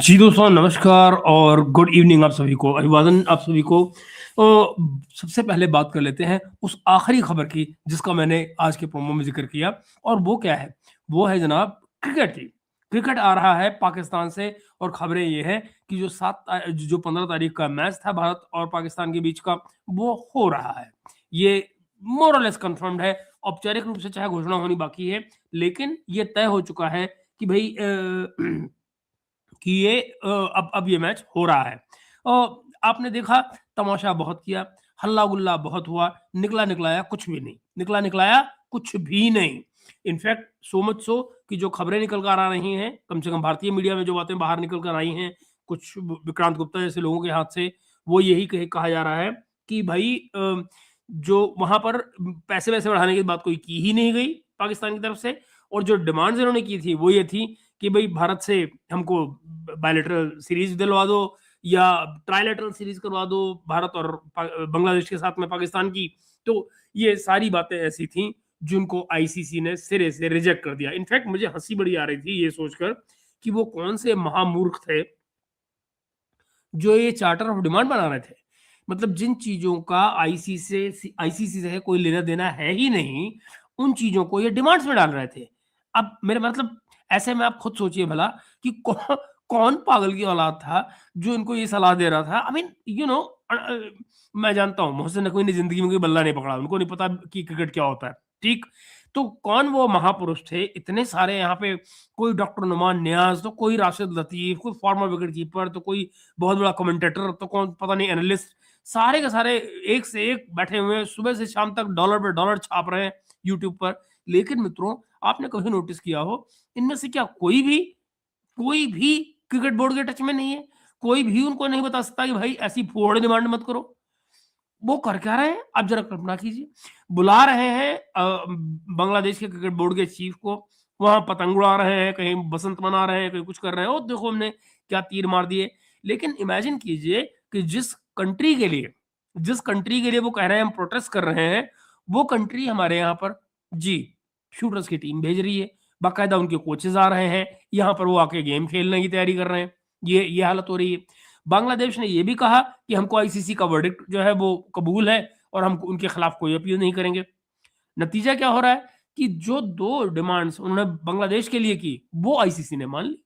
जी दोस्तों नमस्कार और गुड इवनिंग आप सभी को, अभिवादन आप सभी को। सबसे पहले बात कर लेते हैं उस आखिरी खबर की जिसका मैंने आज के प्रोमो में ज़िक्र किया और वो क्या है? वो है जनाब क्रिकेट की। क्रिकेट आ रहा है पाकिस्तान से और खबरें ये हैं कि जो 15 तारीख का मैच था भारत और पाकिस्तान के बीच का, वो हो रहा है। ये मोर और लेस कन्फर्म्ड है, औपचारिक रूप से चाहे घोषणा होनी बाकी है, लेकिन ये तय हो चुका है कि भई कि ये अब ये मैच हो रहा है। आपने देखा तमाशा बहुत किया, हल्ला-गुल्ला बहुत हुआ, निकला-निकलाया कुछ भी नहीं, निकला-निकलाया कुछ भी नहीं। इनफैक्ट सो मच सो कि जो खबरें निकल कर आ रही हैं, कम से कम भारतीय मीडिया में जो बातें बाहर निकल कर आई हैं, कुछ विक्रांत गुप्ता जैसे लोगों के हाथ से, वो यही कहा जा रहा है कि भई जो वहाँ पर पैसे-वैसे बढ़ाने की बात कोई की ही नहीं गई पाकिस्तान की तरफ से और जो डिमांड्स इन्होंने की थी, वो ये थी कि भई भारत से हमको बायलैटरल सीरीज दिलवा दो या ट्राइलैटरल सीरीज करवा दो भारत और बांग्लादेश के साथ में पाकिस्तान की। तो ये सारी बातें ऐसी थी जिनको आईसीसी ने सिरे से रिजेक्ट कर दिया। इनफैक्ट मुझे हंसी बड़ी आ रही थी ये सोचकर कि वो कौन से महामूर्ख थे जो ये चार्टर ऑफ डिमांड बना रहे थे। मतलब जिन चीजों का आईसीसी से कोई लेना देना है ही नहीं, उन चीजों को ये डिमांड्स में डाल रहे थे। अब मेरे मतलब ऐसे में आप खुद सोचिए भला कि कौन पागल की औलाद था जो इनको ये सलाह दे रहा था। आई मीन मैं जानता हूँ मोहसिन नकवी ने जिंदगी में कोई बल्ला नहीं पकड़ा, उनको नहीं पता कि क्रिकेट क्या होता है, ठीक। तो कौन वो महापुरुष थे इतने सारे यहाँ पे, कोई डॉक्टर नुमान नियाज, तो कोई राशिद लतीफ, कोई फॉर्मर विकेट कीपर, तो कोई बहुत बड़ा कमेंटेटर, तो कौन पता नहीं एनालिस्ट, सारे के सारे एक से एक बैठे हुए हैं, सुबह से शाम तक डॉलर पे डॉलर छाप रहे हैं यूट्यूब पर। लेकिन मित्रों, आपने कभी नोटिस किया हो, इनमें से क्या कोई भी क्रिकेट बोर्ड के टच में नहीं है? कोई भी उनको नहीं बता सकता कि भाई ऐसी फूहड़ डिमांड मत करो। वो कर क्या रहे हैं? आप ज़रा कल्पना कीजिए। बुला रहे हैं बांग्लादेश के क्रिकेट बोर्ड के चीफ को, वहाँ पतंग उड़ा रहे हैं, कहीं बसंत मना रहे हैं, कहीं कुछ कर रहे हैं। ओह! देखो हमने क्या तीर मार दिए। लेकिन इमेजिन कीजिए कि जिस कंट्री के लिए वो कह रहे हैं हम प्रोटेस्ट कर रहे हैं, वो कंट्री हमारे यहाँ पर जी, शूटर्स की टीम भेज रही है। बाकायदा उनके कोचेज़ आ रहे हैं, यहाँ पर वो आके गेम खेलने की तैयारी कर रहे हैं। ये हालत हो रही है। बांग्लादेश ने ये भी कहा कि हमको आईसीसी का वर्डिक्ट जो है वो कबूल है और हम उनके खिलाफ कोई अपील नहीं करेंगे। नतीजा क्या हो रहा है कि जो 2 डिमांड्स उन्होंने बांग्लादेश के लिए की, वो आईसीसी ने मान ली।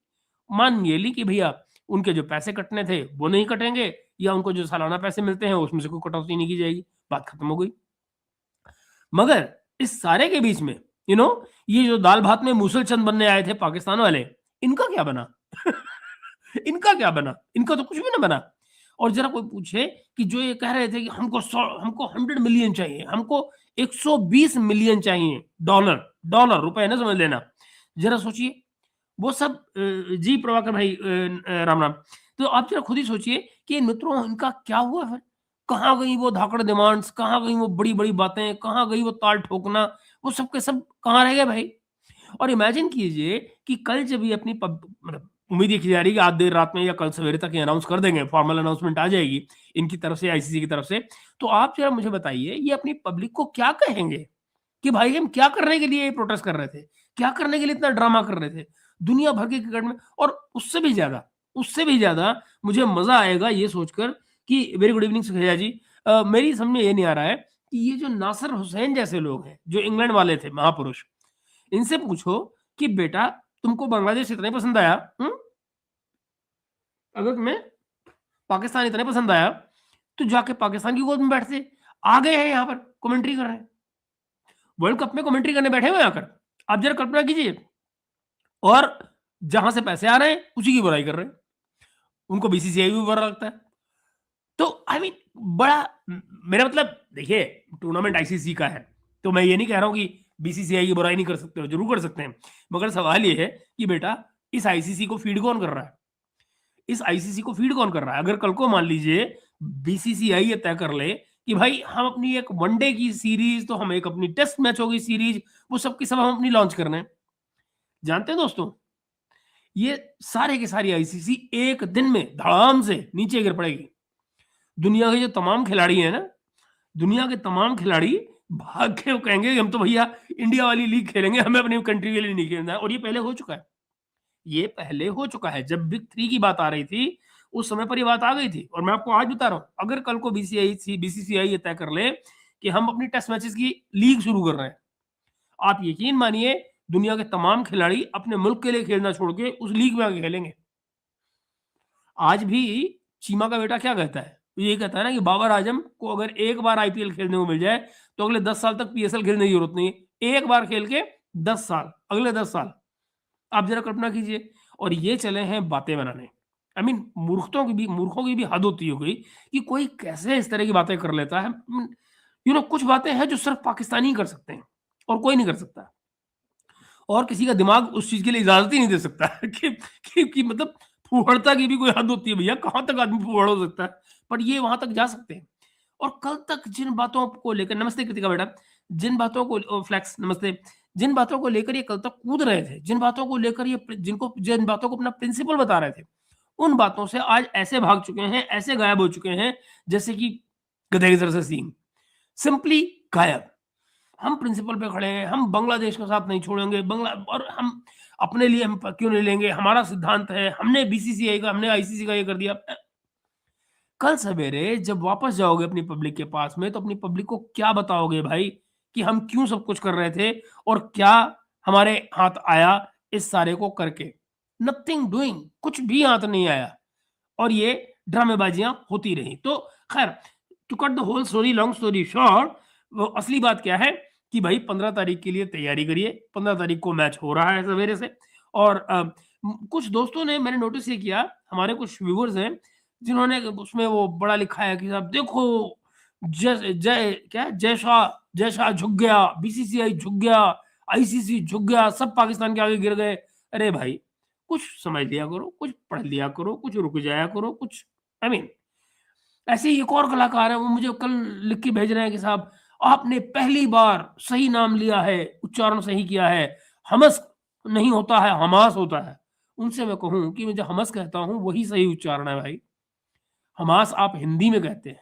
मान ये ली कि भैया उनके जो पैसे कटने थे, वो नहीं कटेंगे या उनको जो सालाना पैसे मिलते हैं, उसमें से कोई कटौती नहीं की जाएगी। बात खत्म हो गई। मगर इस सारे के बीच में ये जो दाल भात में मूसल चंद बनने आए थे पाकिस्तान वाले, इनका क्या बना? इनका क्या बना? इनका तो कुछ भी ना बना। और जरा कोई पूछे कि जो ये कह रहे थे कि हमको 100 मिलियन चाहिए, हमको 120 मिलियन चाहिए, डॉलर डॉलर, रुपए ना समझ लेना। जरा सोचिए, वो सब जी प्रभाकर भाई, राम राम। तो आप जरा खुद ही सोचिए कि मित्रों इनका क्या हुआ फिर? कहाँ गई वो धाकड़ डिमांड्स, कहाँ गई वो बड़ी-बड़ी बातें, कहाँ गई वो ताल ठोकना, वो सब के सब कहाँ रह गए भाई? और इमेजिन कीजिए कि कल जब ये अपनी मतलब उम्मीद ये की जा रही है कि आज देर रात में या कल सवेरे तक ये अनाउंस कर देंगे, फॉर्मल अनाउंसमेंट आ जाएगी इनकी तरफ से, आईसीसी की तरफ से। तो आप जरा मुझे बताइए ये अपनी पब्लिक को क्या कहेंगे कि भाई हम क्या करने के लिए ये प्रोटेस्ट कर रहे थे? क्या करने के लिए इतना ड्रामा कर रहे थे? दुनिया भर के क्रिकेट में। और उससे भी ज़्यादा मुझे मज़ा आएगा ये सोचकर कि वेरी गुड इवनिंग सुखैया जी। मेरी समझ में ये नहीं आ रहा है कि ये जो नासिर हुसैन जैसे लोग हैं, जो इंग्लैंड वाले थे महापुरुष, इनसे पूछो कि बेटा तुमको बांग्लादेश इतना ही पसंद आया, अगर तुम्हें पाकिस्तान इतना ही पसंद आया, तो जाके पाकिस्तान की गोद में बैठते। आ गए हैं यहाँ पर कमेंट्री कर रहे हैं, वर्ल्ड कप में कमेंट्री करने बैठे हुए हैं आकर। आप जरा कल्पना कीजिए। और जहां से पैसे आ रहे हैं उसी की बुराई कर रहे हैं, उनको बीसीसीआई भी बुरा लगता है। तो आई मीन बड़ा मेरा मतलब देखिए, टूर्नामेंट आईसीसी का है, तो मैं ये नहीं कह रहा हूँ कि बीसीसीआई की बुराई नहीं कर सकते हो, जरूर कर सकते हैं। मगर सवाल ये है कि बेटा इस आईसीसी को फीड कौन कर रहा है? इस आईसीसी को फीड कौन कर रहा है? अगर कल को मान लीजिए बीसीसीआई ये तय कर ले कि भाई हम अपनी एक वनडे की सीरीज, तो हम एक अपनी टेस्ट मैच होगी सीरीज, वो सब की सब हम अपनी लॉन्च करना है। जानते हैं दोस्तों, ये सारे के सारी आईसीसी एक दिन में धड़ाम से नीचे गिर पड़ेगी। दुनिया के जो तमाम खिलाड़ी हैं ना, दुनिया के तमाम खिलाड़ी भाग के वो कहेंगे कि हम तो भैया इंडिया वाली लीग खेलेंगे, हमें अपनी कंट्री के लिए नहीं खेलना है। और ये पहले हो चुका है। ये पहले हो चुका है। जब बिग 3 की बात आ रही थी, उस समय पर ये बात आ गई थी और मैं आपको आज बता रहा हूँ, अगर कल को बीसीसीआई ये तय कर ले कि हम अपनी टेस्ट मैचेस की लीग शुरू कर रहे हैं, आप यकीन मानिए दुनिया के तमाम खिलाड़ी अपने मुल्क के लिए खेलना छोड़ के उस लीग में आके खेलेंगे। आज भी चीमा का बेटा क्या कहता है? ये कहता है ना कि बाबर आजम को अगर एक बार आईपीएल खेलने को मिल जाए, तो अगले 10 साल तक पीएसएल खेलने की जरूरत नहीं है। एक बार खेल के 10 साल, अगले 10 साल। आप ज़रा कल्पना कीजिए। और ये चले हैं बातें बनाने। आई मीन मूर्खों की भी हद होती हो गई कि कोई कैसे इस तरह की बातें कर लेता है। कुछ बातें हैं जो सिर्फ पाकिस्तानी ही कर सकते हैं और कोई नहीं कर सकता। और किसी का दिमाग उस चीज़ के लिए इजाज़त ही नहीं दे सकता कि मतलब फूहड़ता की भी कोई हद होती है भैया, कहाँ तक आदमी फूहड़ हो सकता है? बट ये वहाँ तक जा सकते हैं। और कल तक जिन बातों को लेकर, नमस्ते कृतिका मैडम, जिन बातों को फ्लेक्स नमस्ते, जिन बातों को लेकर ये कल तक कूद रहे थे, जिन बातों को लेकर जिन बातों को अपना प्रिंसिपल बता रहे थे, उन बातों से आज ऐसे भाग चुके हैं, ऐसे गायब हो चुके हैं जैसे कि गधे की तरह से सींग। सिंपली गायब। हम प्रिंसिपल पे खड़े हैं, हम बांग्लादेश का साथ नहीं छोड़ेंगे, बांग्ला और हम अपने लिए हम क्यों नहीं लेंगे, हमारा सिद्धांत है, हमने बीसीसीआई का, हमने आईसीसी का ये कर दिया। कल सवेरे जब वापस जाओगे अपनी पब्लिक के पास में, तो अपनी पब्लिक को क्या बताओगे भाई कि हम क्यों सब कुछ कर रहे थे और क्या हमारे हाथ आया इस सारे को करके? नथिंग डूइंग, कुछ भी हाथ नहीं आया और ये ड्रामेबाजियां होती रही। तो खैर, to cut the whole story long story short, वो असली बात क्या है कि भाई 15 तारीख के लिए तैयारी करिए। 15 तारीख को मैच हो रहा है सवेरे से। और कुछ दोस्तों ने, मैंने नोटिस ये किया, हमारे कुछ व्यूवर्स हैं जिन्होंने उसमें वो बड़ा लिखा है कि साहब देखो, जय जय क्या जय शाह झुक गया, बीसीसीआई झुक गया, आईसीसी झुक गया, सब पाकिस्तान के आगे गिर गए। अरे भाई, कुछ समझ लिया करो, कुछ पढ़ लिया करो, कुछ रुक जाया करो, कुछ आई मीन ऐसे ही एक और कलाकार है, वो मुझे कल लिख के भेज रहे हैं कि साहब आपने पहली बार सही नाम लिया है, उच्चारण सही किया है, हमस नहीं होता है, हमास होता है। उनसे मैं कहूँ कि मैं जो हमस कहता हूँ वही सही उच्चारण है भाई। हमास आप हिंदी में कहते हैं,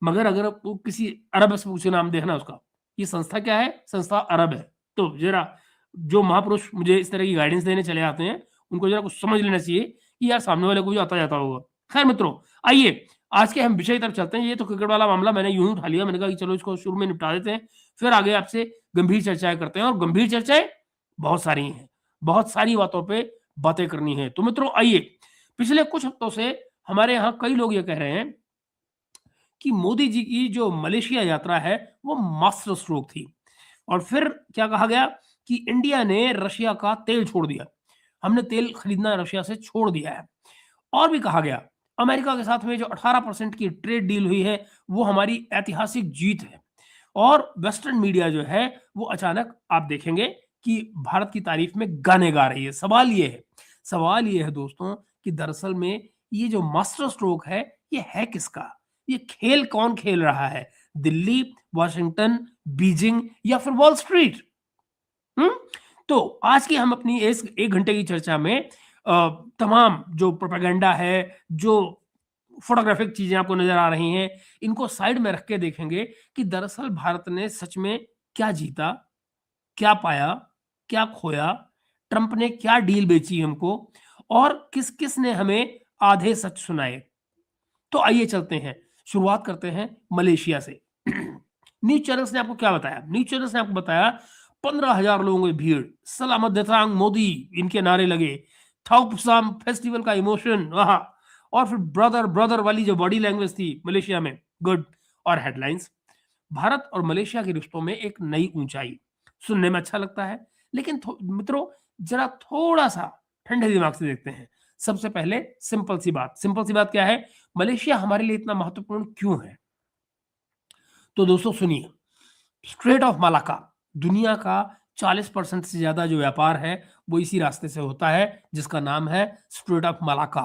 मगर अगर आपको किसी अरब से पूछे नाम देखना उसका, ये संस्था क्या है? संस्था अरब है। तो ज़रा जो महापुरुष मुझे इस तरह की गाइडेंस देने चले आते हैं, उनको ज़रा कुछ समझ लेना चाहिए कि यार सामने वाले को भी आता-जाता होगा। खैर मित्रों, आइए आज के हम विषय की तरफ चलते हैं। ये तो क्रिकेट वाला मामला मैंने यूँ ही उठा लिया, मैंने कहा कि चलो इसको शुरू में निपटा देते हैं, फिर आगे आपसे गंभीर चर्चाएँ करते हैं और गंभीर चर्चाएँ बहुत सारी हैं। बहुत सारी बातों पे बातें करनी है। तो मित्रों आइए, पिछले कुछ हफ्तों से हमारे यहाँ कई लोग ये कह रहे हैं कि मोदी जी की जो मलेशिया यात्रा है वो मास्टर स्ट्रोक थी। और फिर क्या कहा गया कि इंडिया ने रशिया का तेल छोड़ दिया, हमने तेल खरीदना रशिया से छोड़ दिया है। और भी कहा गया अमेरिका के साथ में जो 18% की ट्रेड डील हुई है वो हमारी ऐतिहासिक जीत है। और वेस्टर्न मीडिया जो है वो अचानक आप देखेंगे कि भारत की तारीफ में गाने गा रही है। सवाल ये है दोस्तों कि दरअसल में ये जो मास्टर स्ट्रोक है, ये है किसका? ये खेल कौन खेल रहा है? दिल्ली, वाशिंगटन, बीजिंग या फिर वॉल स्ट्रीट? हुँ? तो आज की हम अपनी इस 1 घंटे की चर्चा में तमाम जो प्रोपेगेंडा है, जो फोटोग्राफिक चीज़ें आपको नज़र आ रही हैं, इनको साइड में रख के देखेंगे कि दरअसल भारत ने सच में क्या जीता, क्या पाया, क्या खोया, ट्रंप ने क्या डील बेची हमको और किस-किस ने हमें आधे सच सुनाए। तो आइए चलते हैं, शुरुआत करते हैं मलेशिया से। न्यूज़ चैनल्स ने आपको क्या बताया? न्यूज़ चैनल्स ने आपको बताया 15,000 लोगों की भीड़, सलामत देतांग मोदी इनके नारे लगे, थाउपसाम फेस्टिवल का इमोशन, आहा! और फिर ब्रदर ब्रदर वाली जो बॉडी लैंग्वेज थी मलेशिया में, गुड। और हेडलाइंस, भारत और मलेशिया के रिश्तों में एक नई ऊंचाई। सुनने में अच्छा लगता है, लेकिन मित्रों जरा थोड़ा सा ठंडे दिमाग से देखते हैं। सबसे पहले सिंपल सी बात क्या है? मलेशिया हमारे लिए इतना महत्वपूर्ण क्यों है? तो दोस्तों सुनिए, स्ट्रेट ऑफ मलाक्का, दुनिया का 40% से ज्यादा जो व्यापार है वो इसी रास्ते से होता है, जिसका नाम है स्ट्रेट ऑफ मलाक्का।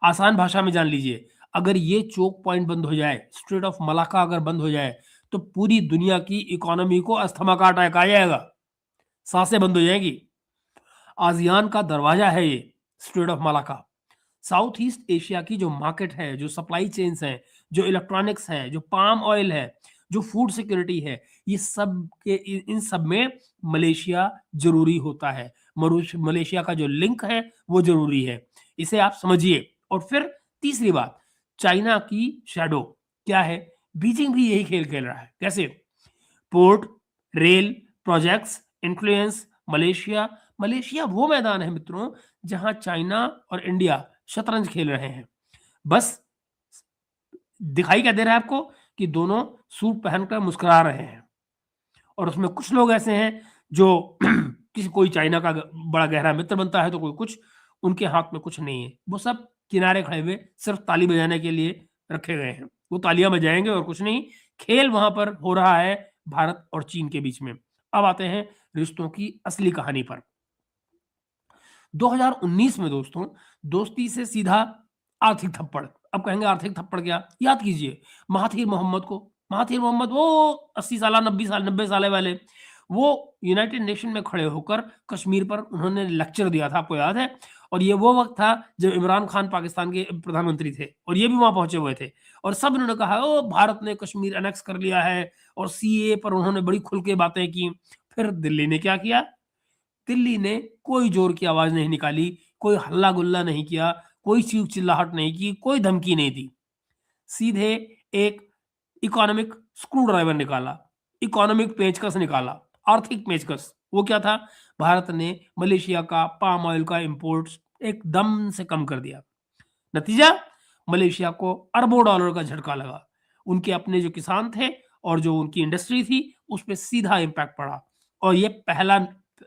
आसान भाषा में जान लीजिए, अगर ये चोक पॉइंट बंद हो जाए, स्ट्रेट ऑफ मलाक्का अगर बंद हो जाए, तो पूरी दुनिया की इकोनॉमी को अस्थमा का अटैक आ जाएगा, सांसें बंद हो जाएंगी। आसियान का दरवाजा है ये straight of Malacca. South east Asia की जो मार्केट है, जो सप्लाई चेन्स हैं, जो इलेक्ट्रॉनिक्स है, जो पाम ऑयल है, जो फूड सिक्योरिटी है, ये सब के इन सब में मलेशिया जरूरी होता है। मलेशिया का जो लिंक है वो जरूरी है, इसे आप समझिए। और फिर तीसरी बात, चाइना की शैडो क्या है? बीजिंग भी यही खेल खेल रहा है। कैसे? Port, rail projects, influence, Malaysia. Malaysia वो मैदान है मित्रों जहां चाइना और इंडिया शतरंज खेल रहे हैं। बस दिखाई क्या दे रहा है आपको कि दोनों सूट पहनकर मुस्कुरा रहे हैं, और उसमें कुछ लोग ऐसे हैं जो किसी कोई चाइना का बड़ा गहरा मित्र बनता है तो कोई कुछ, उनके हाथ में कुछ नहीं है, वो सब किनारे खड़े हुए सिर्फ ताली बजाने के लिए रखे गए हैं। वो तालियां बजाएंगे और कुछ नहीं। खेल वहां पर हो रहा है भारत और चीन के बीच में। अब आते हैं रिश्तों की असली कहानी पर। 2019 में दोस्तों, दोस्ती से सीधा आर्थिक थप्पड़। अब कहेंगे आर्थिक थप्पड़ क्या? याद कीजिए महाथिर मोहम्मद को। महाथिर मोहम्मद वो 80 साल 90 साल वाले, वो यूनाइटेड नेशन में खड़े होकर कश्मीर पर उन्होंने लेक्चर दिया था, आपको याद है? और ये वो वक्त था जब इमरान खान पाकिस्तान के प्रधानमंत्री थे और ये भी वहां पहुंचे हुए थे, और सब उन्होंने कहा ओ भारत ने कश्मीर अनेक्स कर लिया है, और सीए पर उन्होंने बड़ी खुल के बातें की। फिर दिल्ली ने क्या किया? दिल्ली ने कोई जोर की आवाज नहीं निकाली, कोई हल्ला गुल्ला नहीं किया, कोई चीख चिल्लाहट नहीं की, कोई धमकी नहीं दी। सीधे एक इकोनॉमिक स्क्रू ड्राइवर निकाला, इकोनॉमिक पेचकस निकाला, आर्थिक पेचकस। वो क्या था? भारत ने मलेशिया का पाम ऑयल का इंपोर्ट एकदम से कम कर दिया। नतीजा, मलेशिया को अरबों डॉलर का झटका लगा। उनके अपने जो किसान थे और जो उनकी इंडस्ट्री थी उस पर सीधा इम्पैक्ट पड़ा। और ये पहला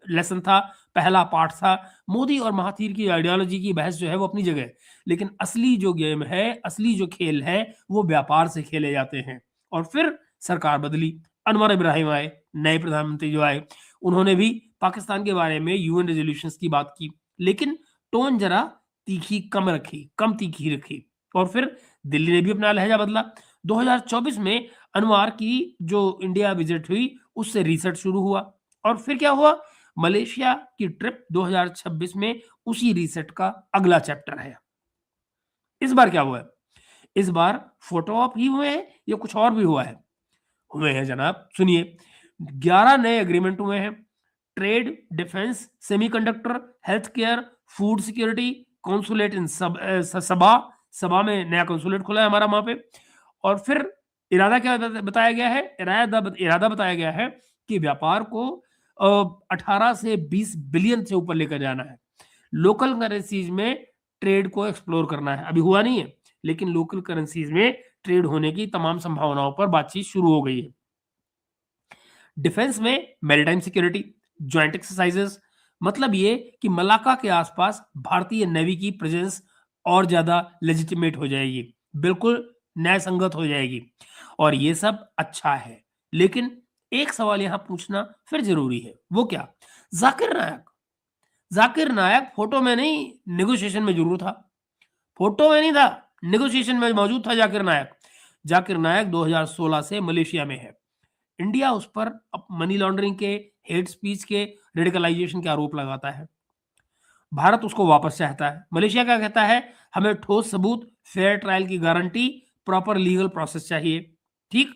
लेसन था, पहला पार्ट था। मोदी और महाथीर की आइडियोलॉजी की बहस जो है वो अपनी जगह है, लेकिन असली जो गेम है, असली जो खेल है, वो व्यापार से खेले जाते हैं। और फिर सरकार बदली, अनवर इब्राहिम आए, नए प्रधानमंत्री जो आए, उन्होंने भी पाकिस्तान के बारे में यूएन रेजोल्यूशंस की बात की, लेकिन टोन जरा तीखी कम रखी, कम तीखी रखी। और फिर दिल्ली ने भी अपना लहजा बदला। 2024 में अनवर की जो इंडिया विजिट हुई उससे रीसेट शुरू हुआ, और फिर क्या हुआ? मलेशिया की ट्रिप 2026 में उसी रीसेट का अगला चैप्टर है। इस बार क्या हुआ है? इस बार फोटो ऑप ही हुए हैं या कुछ और भी हुआ है? हुए हैं जनाब, सुनिए। 11 नए एग्रीमेंट हुए हैं। Trade, defence, semiconductor, health care, food security, consulate इन सबा। सबा में नया कॉन्सुलेट खुला है हमारा वहां पे। और फिर इरादा क्या बताया गया है? इरादा बताया गया है कि व्यापार को 18 से 20 बिलियन से ऊपर लेकर जाना है। लोकल करेंसीज में ट्रेड को एक्सप्लोर करना है। अभी हुआ नहीं है, लेकिन लोकल करेंसीज में ट्रेड होने की तमाम संभावनाओं पर बातचीत शुरू हो गई है। डिफेंस में मैरीटाइम सिक्योरिटी, ज्वाइंट एक्सरसाइजेस, मतलब ये कि मलाका के आसपास भारतीय नेवी की प्रेजेंस और ज्यादा लेजिटिमेट हो जाएगी, बिल्कुल न्याय संगत हो जाएगी। और ये सब अच्छा है, लेकिन एक सवाल यहां पूछना फिर जरूरी है। वो क्या? जाकिर नायक। जाकिर नायक फोटो में नहीं, नेगोशिएशन में जरूर था। फोटो में नहीं था, नेगोशिएशन में मौजूद था जाकिर नायक। जाकिर नायक 2016 से मलेशिया में है। इंडिया उस पर मनी लॉन्ड्रिंग के, हेट स्पीच के, रेडिकलाइजेशन के आरोप लगाता है। भारत उसको वापस चाहता है। मलेशिया क्या कहता है? हमें ठोस सबूत, फेयर ट्रायल की गारंटी, प्रॉपर लीगल प्रोसेस चाहिए। ठीक।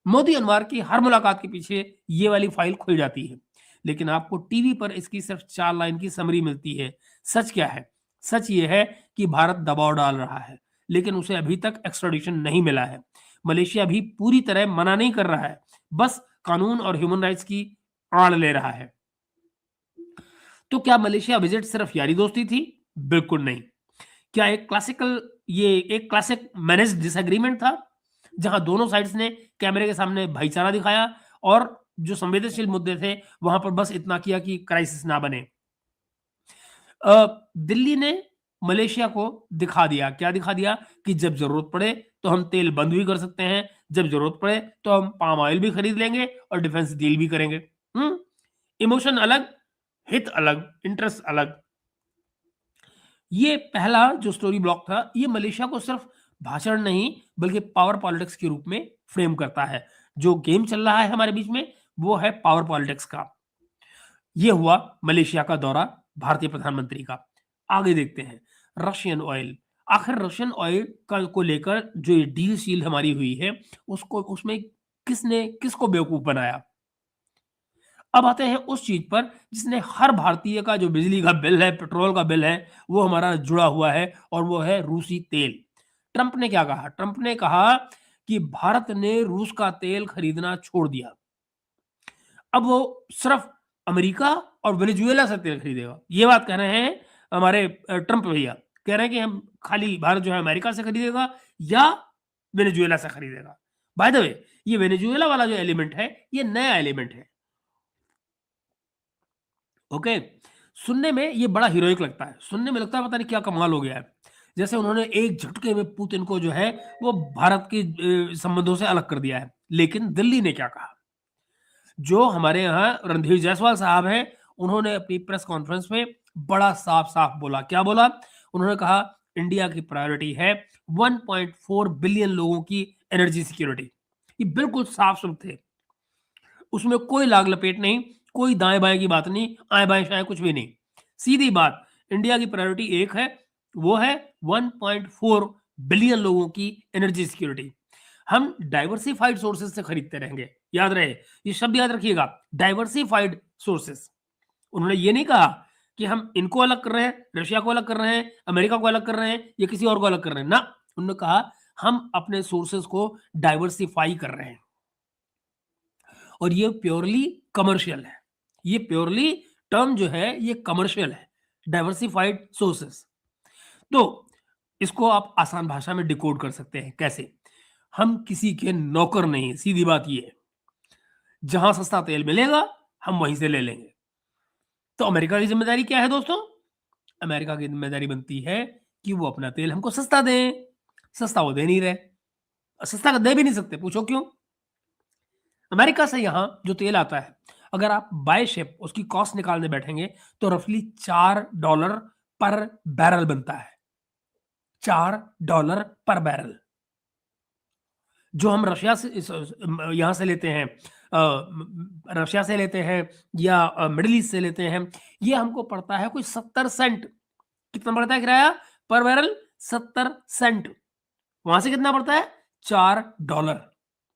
मोदी अनवर की हर मुलाकात के पीछे ये वाली फाइल खुल जाती है, लेकिन आपको टीवी पर इसकी सिर्फ 4 लाइन की समरी मिलती है। सच क्या है? सच ये है कि भारत दबाव डाल रहा है, लेकिन उसे अभी तक एक्स्ट्राडिशन नहीं मिला है। मलेशिया भी पूरी तरह मना नहीं कर रहा है, बस कानून और ह्यूमन राइट्स की आड़ ले रहा है। तो क्या मलेशिया विजिट सिर्फ यारी दोस्ती थी? बिल्कुल नहीं। क्या एक क्लासिक मैनेज डिसएग्रीमेंट था, जहां दोनों साइड्स ने कैमरे के सामने भाईचारा दिखाया और जो संवेदनशील मुद्दे थे वहां पर बस इतना किया कि क्राइसिस ना बने? दिल्ली ने मलेशिया को दिखा दिया, क्या दिखा दिया? कि जब जरूरत पड़े तो हम तेल बंद भी कर सकते हैं, जब जरूरत पड़े तो हम पाम ऑयल भी खरीद लेंगे और डिफेंस डील भी करेंगे। इमोशन अलग, हित अलग, इंटरेस्ट अलग। ये पहला जो स्टोरी ब्लॉक था, ये मलेशिया को सिर्फ भाषण नहीं बल्कि पावर पॉलिटिक्स के रूप में फ्रेम करता है। जो गेम चल रहा है हमारे बीच में वो है पावर पॉलिटिक्स का। ये हुआ मलेशिया का दौरा भारतीय प्रधानमंत्री का। आगे देखते हैं, रशियन ऑयल। आखिर रशियन ऑयल का को लेकर जो ये डील शील हमारी हुई है, उसको उसमें किसको बेवकूफ बनाया? अब आते हैं उस चीज पर जिसने हर भारतीय का जो बिजली का बिल है, पेट्रोल का बिल है, वो हमारा जुड़ा हुआ है, और वो है रूसी तेल। ट्रंप ने क्या कहा? ट्रंप ने कहा कि भारत ने रूस का तेल खरीदना छोड़ दिया। अब वो सिर्फ अमेरिका और वेनेजुएला से तेल खरीदेगा। ये बात कह रहे हैं हमारे ट्रंप भैया। कह रहे हैं कि हम खाली भारत जो है अमेरिका से खरीदेगा या वेनेजुएला से खरीदेगा। बाय द वे, ये वेनेजुएला वाला जो एलिमेंट है, ये नया एलिमेंट है। ओके, सुनने में ये बड़ा हीरोइक लगता है, सुनने में लगता है पता नहीं क्या कमाल हो गया है। जैसे उन्होंने एक झटके में पुतिन को जो है वो भारत के संबंधों से अलग कर दिया है। लेकिन दिल्ली ने क्या कहा? जो हमारे यहाँ रणधीर जायसवाल साहब हैं, उन्होंने अपनी प्रेस कॉन्फ्रेंस में बड़ा साफ-साफ बोला। क्या बोला? उन्होंने कहा इंडिया की प्रायोरिटी है 1.4 बिलियन लोगों की एनर्जी सिक्योरिटी। ये बिल्कुल साफ-सुथ थे। उसमें कोई लाग लपेट नहीं, कोई दाएँ-बाएँ की बात नहीं, आएँ-बाएँ-शाएँ कुछ भी नहीं। सीधी बात, इंडिया की प्रायोरिटी एक है, वो है 1.4 बिलियन लोगों की एनर्जी सिक्योरिटी। हम डाइवर्सिफाइड सोर्सेज से खरीदते रहेंगे। याद रहे, ये शब्द याद रखिएगा, डाइवर्सिफाइड सोर्सेज। उन्होंने ये नहीं कहा कि हम इनको अलग कर रहे हैं, रशिया को अलग कर रहे हैं, अमेरिका को अलग कर रहे हैं या किसी और को अलग कर रहे हैं। ना, उन्होंने कहा हम अपने सोर्सेज को डाइवर्सिफाई कर रहे हैं। और ये प्योरली कमर्शियल है। ये प्योरली टर्म जो है ये कमर्शियल है, डाइवर्सिफाइड सोर्सेस। तो इसको आप आसान भाषा में डिकोड कर सकते हैं। कैसे? हम किसी के नौकर नहीं, सीधी बात ये है। जहां सस्ता तेल मिलेगा हम वहीं से ले लेंगे। तो अमेरिका की जिम्मेदारी क्या है दोस्तों? अमेरिका की जिम्मेदारी बनती है कि वो अपना तेल हमको सस्ता दें। सस्ता वो दे नहीं रहे, सस्ता दे भी नहीं सकते। पूछो क्यों? अमेरिका से यहाँ जो तेल आता है, अगर आप बाय शिप उसकी कॉस्ट निकालने बैठेंगे तो रफली $4 पर बैरल बनता है। $4 पर बैरल। जो हम रशिया से यहाँ से लेते हैं, रशिया से लेते हैं या मिडिल ईस्ट से लेते हैं, ये हमको पड़ता है कोई 70 सेंट। कितना पड़ता है किराया पर बैरल? 70 सेंट। वहां से कितना पड़ता है? $4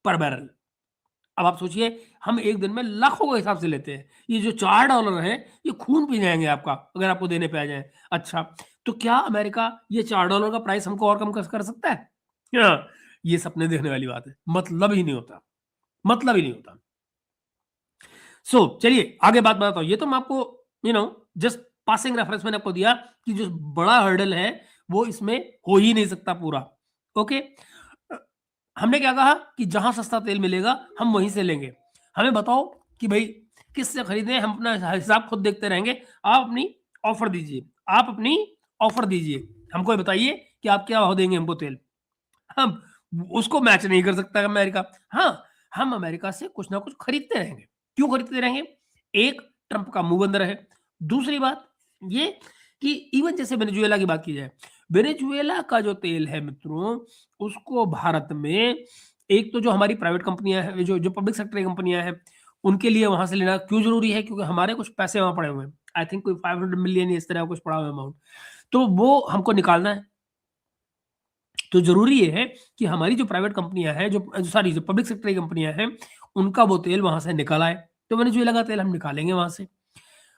पर बैरल। अब आप सोचिए, हम एक दिन में लाखों के हिसाब से लेते हैं। ये जो $4 है, ये खून पी जाएंगे आपका अगर आपको देने पे आ जाए। अच्छा, तो क्या अमेरिका ये $4 का प्राइस हमको और कम कर सकता है? हाँ, ये सपने देखने वाली बात है। मतलब ही नहीं होता, मतलब ही नहीं होता। चलिए आगे बात बताता हूँ। ये तो मैं आपको जस्ट पासिंग रेफरेंस मैंने आपको दिया कि जो बड़ा हर्डल है वो इसमें हो ही नहीं सकता पूरा। ओके, हमने क्या कहा कि जहां सस्ता तेल मिलेगा हम वहीं से लेंगे। हमें बताओ कि भाई किससे खरीदें, हम अपना हिसाब खुद देखते रहेंगे। आप अपनी ऑफर दीजिए, आप अपनी ऑफर दीजिए। हमको ये बताइए कि आप क्या भाव देंगे हमको तेल। हम उसको मैच नहीं कर सकता अमेरिका। हाँ, हम अमेरिका से कुछ ना कुछ खरीदते रहेंगे। क्यों खरीदते रहेंगे? एक, ट्रंप का मुंह बंद रहे। दूसरी बात ये कि इवन जैसे वेनेजुएला की बात की जाए, वेनेजुएला का जो तेल है मित्रों, उसको भारत में एक तो जो हमारी प्राइवेट कंपनियां हैं, जो जो पब्लिक सेक्टर की कंपनियां हैं, उनके लिए वहां से लेना क्यों जरूरी है? क्योंकि हमारे कुछ पैसे वहां पड़े हुए हैं। आई थिंक कोई 500 मिलियन इस तरह कुछ पड़ा हुआ अमाउंट, तो वो हमको निकालना है। तो ज़रूरी ये है कि हमारी जो प्राइवेट कंपनियाँ हैं, जो पब्लिक सेक्टर की कंपनियाँ हैं, उनका वो तेल वहाँ से निकल आए। तो वेनेजुएला का तेल हम निकालेंगे वहाँ से।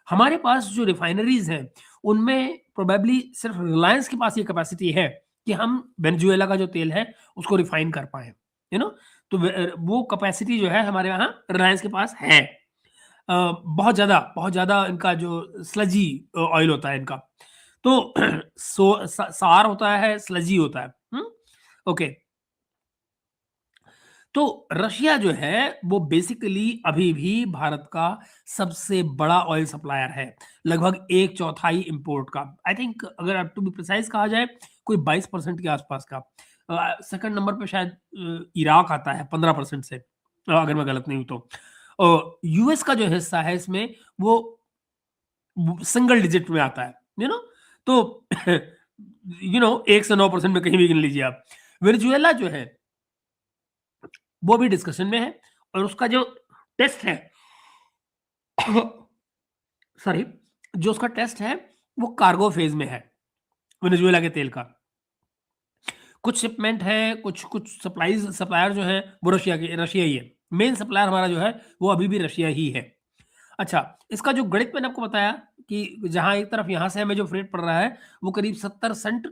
हमारे पास जो रिफाइनरीज़ हैं, उनमें प्रोबेबली सिर्फ रिलायंस के पास ये कैपेसिटी है कि हम वेनेजुएला का जो तेल है, उसको रिफाइन कर पाएँ। तो वो कैपेसिटी जो है हमारे यहाँ रिलायंस के पास है। बहुत ज़्यादा इनका जो स्लजी ऑयल होता है इनका। तो सार होता है, स्लजी होता है। ओके। तो रशिया जो है वो बेसिकली अभी भी भारत का सबसे बड़ा ऑयल सप्लायर है, लगभग एक चौथाई इंपोर्ट का। आई थिंक अगर आप टू बी प्रिसाइज कहा जाए, कोई 22% के आसपास का। सेकंड नंबर पे शायद इराक आता है 15% से, अगर मैं गलत नहीं हूं तो। यूएस का जो हिस्सा है इसमें वो सिंगल डिजिट में आता है। तो 1 से 9% में कहीं भी गिन लीजिए आप। वेनेजुएला जो है वो भी डिस्कशन में है, और उसका जो टेस्ट है सॉरी, जो उसका टेस्ट है वो कार्गो फेज में है वेनेजुएला के तेल का। कुछ शिपमेंट है, कुछ कुछ सप्लायर जो है वो रशिया ही है। मेन सप्लायर हमारा जो है वो अभी भी रशिया ही है। अच्छा, इसका जो गणित मैंने आपको बताया कि जहाँ एक तरफ यहाँ से हमें जो फ्रेट पड़ रहा है, वो करीब 70 सेंट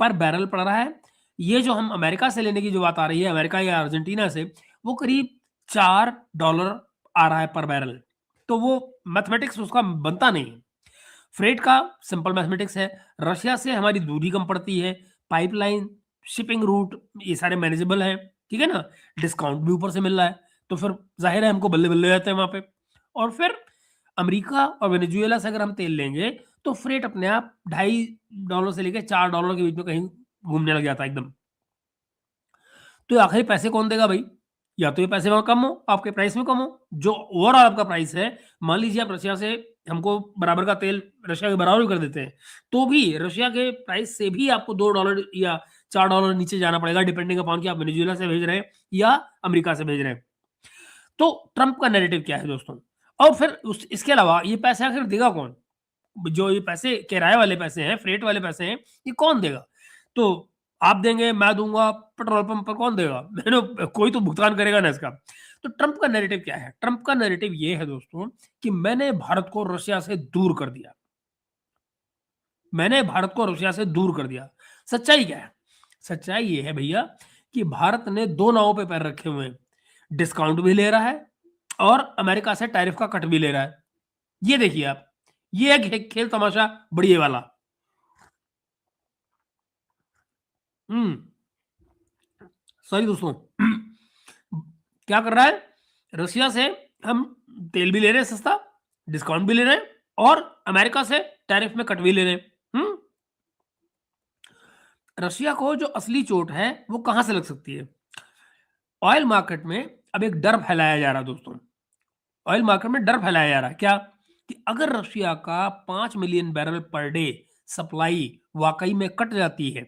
पर बैरल पड़ रहा है। ये जो हम अमेरिका से लेने की जो बात आ रही है, अमेरिका या अर्जेंटीना से, वो करीब $4 आ रहा है पर बैरल। तो वो मैथमेटिक्स उसका बनता नहीं है। फ्रेट का सिंपल मैथमेटिक्स है, रशिया से हमारी दूरी कम पड़ती है, पाइपलाइन, शिपिंग रूट ये सारे मैनेजेबल हैं, ठीक है ना? डिस्काउंट भी ऊपर से मिल रहा है, तो फिर ज़ाहिर है हमको बल्ले-बल्ले हो जाते हैं वहाँ पे। और फिर अमेरिका और वेनेजुएला से अगर हम तेल लेंगे, तो फ्रेट अपने आप $2.5 से लेके $4 के बीच में कहीं घूमने लग जाता है एकदम। तो ये आखिरी पैसे कौन देगा भाई? या तो ये पैसे वहाँ कम हो, आपके प्राइस में कम हो, जो ओवरऑल आपका प्राइस है, मान लीजिए आप रशिया से हमको बराबर का तेल रशिया के बराबर भी कर देते हैं, तो भी रशिया के प्राइस से भी आपको $2 या $4 नीचे जाना पड़ेगा डिपेंडिंग अपॉन कि आप वेनेजुएला से भेज रहे हैं या अमेरिका से भेज रहे हैं। तो ट्रंप का नैरेटिव क्या है दोस्तों? और फिर उस इसके अलावा ये पैसे आखिर देगा कौन? जो ये पैसे किराए वाले पैसे हैं, फ्रेट वाले पैसे हैं, ये कौन देगा? तो आप देंगे, मैं दूँगा, पेट्रोल पंप पर कौन देगा? कोई तो भुगतान करेगा ना इसका। तो ट्रंप का नैरेटिव क्या है? ट्रंप का नैरेटिव ये है दोस्तों कि मैंने भारत को रशिया से दूर कर दिया। मैंने भारत को रशिया से दूर कर दिया। सच्चाई क्या है? सच्चाई ये है भैया कि भारत ने 2 नावों पे पैर रखे हुए हैं। डिस्काउंट भी ले रहा है और अमेरिका से टैरिफ का कट भी ले रहा है। ये देखिए आप, ये है खेल तमाशा बढ़िया वाला। हुँ, सॉरी दोस्तों। क्या कर रहा है? रशिया से हम तेल भी ले रहे हैं सस्ता, डिस्काउंट भी ले रहे हैं और अमेरिका से टैरिफ में कट भी ले रहे हैं। हुँ? रशिया को जो असली चोट है, वो कहाँ से लग सकती है? ऑयल मार्केट में अब एक डर फैलाया जा रहा है दोस्तों। ऑयल मार्केट में डर फैलाया जा रहा है क्या? कि अगर रशिया का 5 million barrel per day supply वाक़ई में कट जाती है,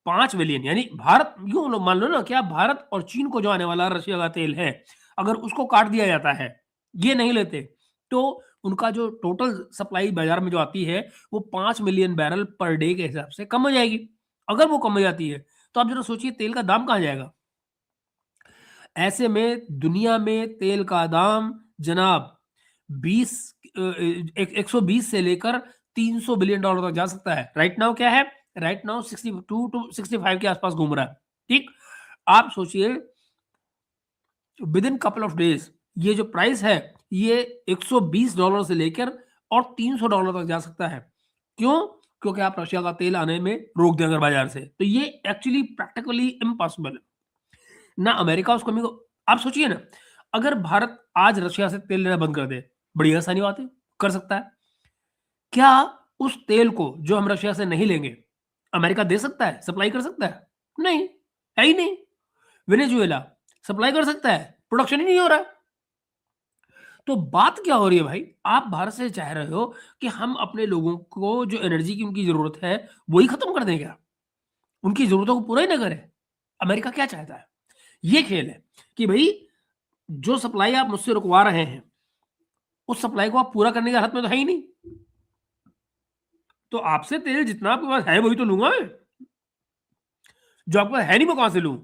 5 मिलियन यानी भारत यूँ लो मान लो ना कि आप भारत और चीन को जो आने वाला रशिया का तेल है, अगर उसको काट दिया जाता है, ये नहीं लेते, तो उनका जो टोटल सप्लाई बाज़ार में जो आती है, वो 5 मिलियन बैरल पर डे के हिसाब से कम हो जाएगी। अगर वो कम हो जाती है, तो आप ज़रा सोचिए तेल का दाम कहाँ जाएगा? ऐसे में दुनिया में तेल का दाम जनाब 20 एक 120 से लेकर $300 बिलियन तक जा सकता है। राइट नाउ क्या है? राइट नाउ 62 टू 65 के आसपास घूम रहा है। ठीक? आप सोचिए विदिन कपल ऑफ डेज़ ये जो प्राइस है, ये $120 से लेकर और $300 तक जा सकता है। क्यों? क्योंकि आप रशिया का तेल आने में रोक दें अगर बाज़ार से। तो ये एक्चुअली प्रैक्टिकली इम्पॉसिबल है। ना अमेरिका उस कमी को आप सोचिए ना, अगर भारत आज रशिया से तेल लेना बंद कर दे, बड़ी आसानी बात है, कर सकता है। क्या उस तेल को जो हम रशिया से नहीं लेंगे, अमेरिका दे सकता है, सप्लाई कर सकता है? नहीं, है ही नहीं। वेनेजुएला सप्लाई कर सकता है, प्रोडक्शन ही नहीं हो रहा है। तो बात क्या हो रही है भाई? आप भारत से चाह रहे हो कि हम अपने लोगों को जो एनर्जी की उनकी ज़रूरत है, वही खत्म कर दें क्या? उनकी ज़रूरतों को पूरा ही ना करें? अमेरिका क्या चाहता है? ये खेल है कि भई जो सप्लाई आप मुझसे रुकवा रहे हैं, उस सप्लाई को आप पूरा करने के हालत में तो है ही नहीं। तो आपसे तेल जितना आपके पास है वही तो लूँगा मैं। जो आपके पास है नहीं मैं कहाँ से लूँ?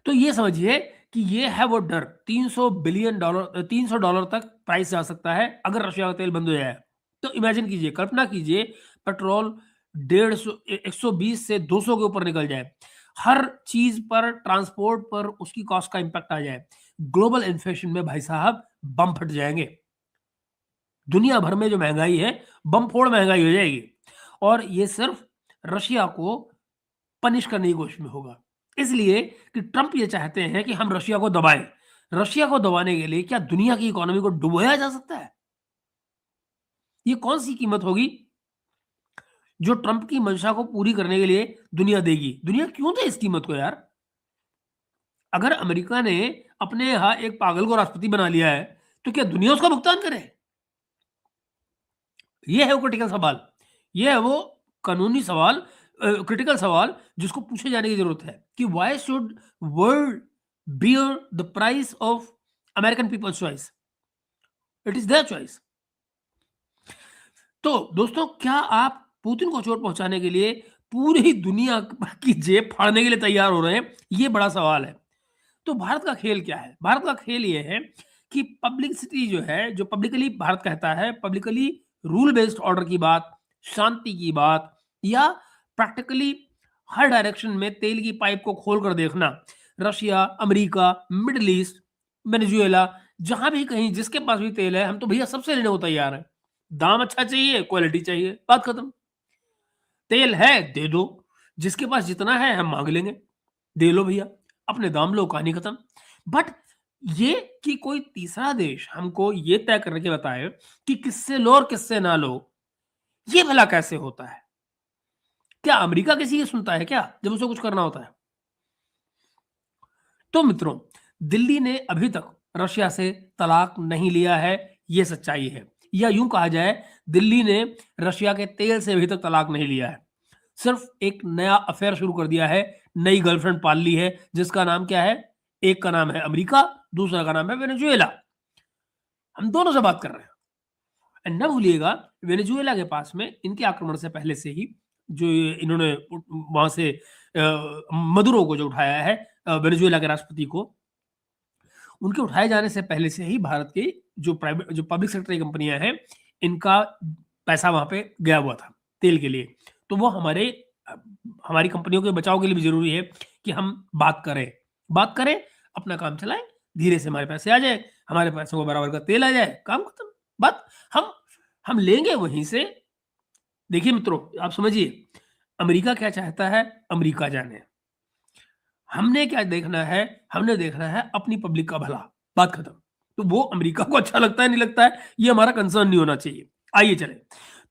तो ये समझिए कि ये है वो डर $300 तक प्राइस जा सकता है अगर रशिया का तेल बंद हो जाए। तो इमेजिन कीजिए, कल्पना कीजिए पेट्रोल 120 से 200 के ऊपर निकल जाए। हर चीज़ पर, ट्रांसपोर्ट पर उसकी कॉस्ट का इम्पैक्ट आ जाए। ग्लोबल इन्फ्लेशन में भाई साहब बम फट जाएँगे। दुनिया भर में जो महँगाई है, बम फोड़ महँगाई हो जाएगी और ये सिर्फ़ रशिया को पनिश करने की कोशिश में होगा। इसलिए कि ट्रंप ये चाहते हैं कि हम रशिया को दबाएँ। रशिया को दबाने के लिए क्या दुनिया की इकोनॉमी को डुबोया जा सकता है? ये कौन-सी कीमत होगी जो ट्रंप की मंशा को पूरी करने के लिए दुनिया देगी? दुनिया क्यों दे इस कीमत को यार? अगर अमेरिका ने अपने यहाँ एक पागल को राष्ट्रपति बना लिया है, तो क्या दुनिया उसका भुगतान करे? ये है वो क्रिटिकल सवाल। ये है वो कानूनी सवाल क्रिटिकल सवाल जिसको पूछे जाने की ज़रूरत है कि why should world bear the price of American people's choice? It is their choice. तो दोस्तों क्या आप पुतिन को चोट पहुँचाने के लिए पूरी दुनिया की जेब फाड़ने के लिए तैयार हो रहे हैं? ये बड़ा सवाल है। तो भारत का खेल क्या है? भारत का खेल ये है कि पब्लिसिटी जो है, जो पब्लिकली भारत कहता है, पब्लिकली रूल बेस्ड ऑर्डर की बात, शांति की बात, या प्रैक्टिकली हर डायरेक्शन में तेल की पाइप को खोल कर देखना, Russia, America, middle east, Venezuela, जहां भी कहीं जिसके पास भी तेल है, हम तो भैया सबसे लेने को तैयार है। दाम अच्छा चाहिए, क्वालिटी चाहिए, बात खत्म। तेल है दे दो, जिसके पास जितना है हम मांग लेंगे, दे लो भैया, अपने दाम लो, कहानी खत्म। बट ये कि कोई तीसरा देश हमको ये तय करके बताए कि किससे लो और किससे ना लो, ये भला कैसे होता है? क्या अमेरिका किसी की सुनता है क्या जब उसे कुछ करना होता है? तो मित्रों, दिल्ली ने अभी तक रशिया से तलाक नहीं लिया है, ये सच्चाई है। या यूं कहा जाए, दिल्ली ने रशिया के तेल से अभी तक तलाक नहीं लिया है। सिर्फ एक नया अफेयर शुरू कर दिया है, नई गर्लफ्रेंड पाल ली है, जिसका नाम क्या है? एक का नाम है अमेरिका, दूसरा का नाम है वेनेजुएला। हम दोनों से बात कर रहे हैं। एंड न भूलिएगा, वेनेजुएला के पास में इनके आक्रमण से पहले से ही जो इन्होंने वहां से मदुरो को जो उठाया है, वेनेजुएला के राष्ट्रपति को, उनके उठाए जाने से पहले से ही भारत की जो प्राइवेट, जो पब्लिक सेक्टर की कंपनियां हैं, इनका पैसा वहां पे गया हुआ था तेल के लिए। तो वो हमारी कंपनियों के बचाव के लिए भी जरूरी है कि हम बात करें, अपना काम चलाएं, धीरे से हमारे पैसे आ जाए, हमारे पैसों को बराबर का तेल आ जाए, काम खत्म। बात हम लेंगे वहीं से। देखिए मित्रों, आप समझिए, अमेरिका क्या चाहता है, अमेरिका जाने। हमने क्या देखना है? हमने देखना है अपनी पब्लिक का भला, बात खत्म। तो वो अमेरिका को अच्छा लगता है नहीं लगता है, ये हमारा कंसर्न नहीं होना चाहिए। आइए चले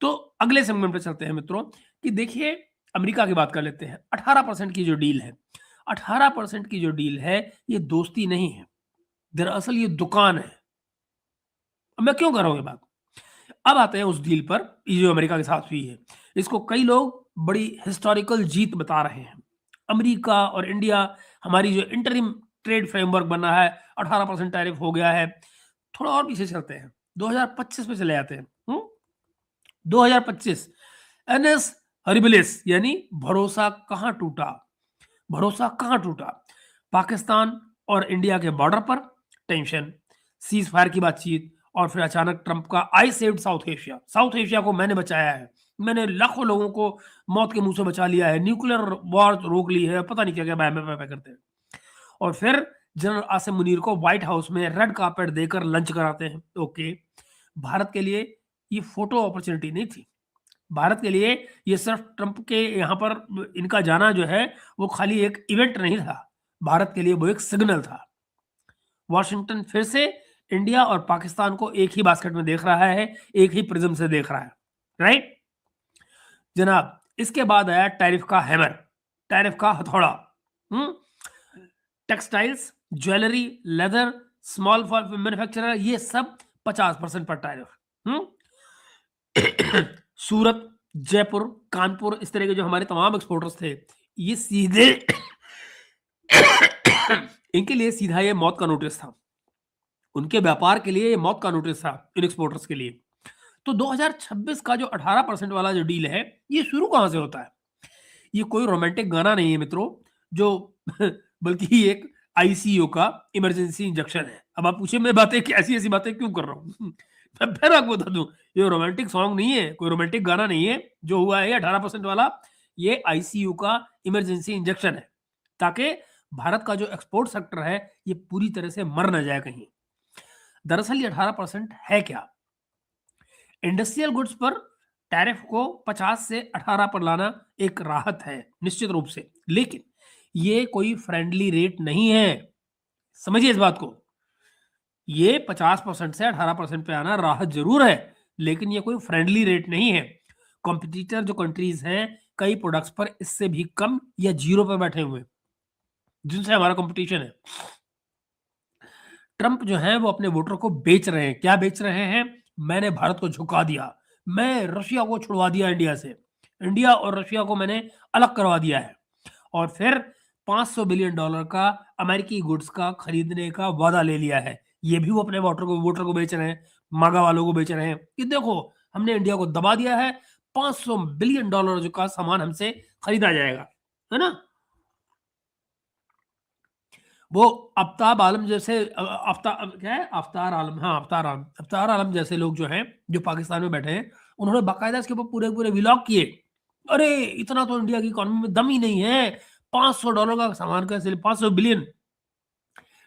तो अगले सेगमेंट पे चलते हैं मित्रों, कि देखिए अमेरिका की बात कर लेते हैं। 18% की जो डील है, 18% की जो डील है, ये दोस्ती नहीं है, दरअसल ये दुकान है। अब मैं क्यों कर रहा हूं ये बात? अब आते हैं उस डील पर, ये जो अमेरिका के साथ हुई है। इसको कई लोग बड़ी हिस्टोरिकल जीत बता रहे हैं। अमेरिका और इंडिया, हमारी जो इंटरिम ट्रेड फ्रेमवर्क बना है, 18% टैरिफ हो गया है। थोड़ा और पीछे चलते हैं, 2025 में चले जाते हैं। 2025, एनएस हरिबिलिस, यानी भरोसा कहां टूटा? भरोसा कहां टूटा? पाकिस्तान और इंडिया के बॉर्डर पर टेंशन, सीज फायर की बातचीत, और फिर अचानक ट्रंप का I saved south Asia, south Asia को मैंने बचाया है, मैंने लाखों लोगों को मौत के मुंह से बचा लिया है, न्यूक्लियर वॉर रोक ली है, पता नहीं क्या क्या बाय करते हैं। और फिर जनरल आसिम मुनीर को व्हाइट हाउस में रेड कार्पेट देकर लंच कराते हैं। ओके, भारत के लिए ये फोटो अपॉर्चुनिटी नहीं थी। भारत के लिए ये सिर्फ ट्रंप के यहाँ पर इनका जाना जो है, वो खाली एक इवेंट नहीं था, भारत के लिए वो एक सिग्नल था। वॉशिंगटन फिर से इंडिया और पाकिस्तान को एक ही बास्केट में देख रहा है, एक ही प्रिज्म से देख रहा है, राइट जनाब। इसके बाद आया टैरिफ का हैमर, टैरिफ का हथौड़ा। Textiles, jewellery, leather, small manufacturer, ये सब 50% पर टैरिफ। सूरत, जयपुर, कानपुर, इस तरह के जो हमारे तमाम एक्सपोर्टर्स थे, ये सीधे इनके लिए सीधा ये मौत का नोटिस था, उनके व्यापार के लिए ये मौत का नोटिस था, इन एक्सपोर्टर्स के लिए। तो 2026 का जो 18% वाला जो डील है, ये शुरू कहां से होता है? ये कोई रोमांटिक गाना नहीं है मित्रों, जो बल्कि एक आईसीयू का इमरजेंसी इंजेक्शन है। अब आप पूछे, मैं बातें ऐसी ऐसी बातें क्यों कर रहा हूँ? मैं फिर आपको बता दूं, ये रोमांटिक सॉन्ग नहीं है, कोई रोमांटिक गाना नहीं है। जो हुआ है 18% वाला, ये आईसीयू का इमरजेंसी इंजेक्शन है, ताकि भारत का जो एक्सपोर्ट सेक्टर है, ये पूरी तरह से मर न जाए कहीं। दरअसल ये 18% है क्या? इंडस्ट्रियल गुड्स पर टैरिफ को 50 से 18 पर लाना एक राहत है निश्चित रूप से, लेकिन ये कोई फ्रेंडली रेट नहीं है, समझिए इस बात को। ये 50% से 18% पे आना राहत जरूर है, लेकिन ये कोई फ्रेंडली रेट नहीं है। कॉम्पिटिटर जो कंट्रीज हैं, कई प्रोडक्ट्स पर इससे भी कम या जीरो पे बैठे हुए, जिनसे हमारा कंपटीशन है। ट्रंप जो है वो अपने वोटर को बेच रहे हैं। क्या बेच रहे हैं? मैंने भारत को झुका दिया, मैं रशिया को छुड़वा दिया इंडिया से, इंडिया और रशिया को मैंने अलग करवा दिया है, और फिर $500 बिलियन का अमेरिकी गुड्स का खरीदने का वादा ले लिया है। ये भी वो अपने वोटर को बेच रहे हैं, मागा वालों को बेच रहे हैं कि देखो, हमने इंडिया को दबा दिया है, $500 बिलियन जो का सामान हमसे खरीदा जाएगा, है ना। वो आफ्ताब आलम जैसे क्या है, अफ्तार आलम, हाँ अफ्तार आलम जैसे लोग जो हैं, जो पाकिस्तान में बैठे हैं, उन्होंने बाकायदा इसके ऊपर पूरे पूरे व्लॉग किए। अरे इतना तो इंडिया की इकोनॉमी में दम ही नहीं है, $500 का सामान कैसे, $500 बिलियन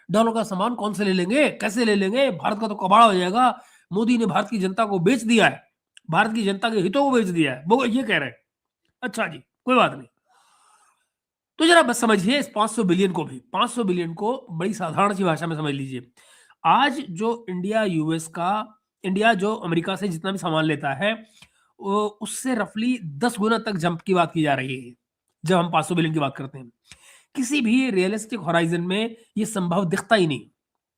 का सामान कौन से ले लेंगे, कैसे ले लेंगे, भारत का तो कबाड़ा हो जाएगा। मोदी ने भारत की जनता को बेच दिया है, भारत की जनता के हितों को बेच दिया है, वो ये कह रहे हैं। अच्छा जी, कोई बात नहीं। तो जरा बस समझिए इस 500 बिलियन को भी, 500 बिलियन को बड़ी साधारण सी भाषा में समझ लीजिए। आज जो इंडिया जो अमेरिका से जितना भी सामान लेता है, उससे रफली 10 गुना तक जंप की बात की जा रही है जब हम 500 बिलियन की बात करते हैं। किसी भी रियलिस्टिक होराइजन में ये संभव दिखता ही नहीं,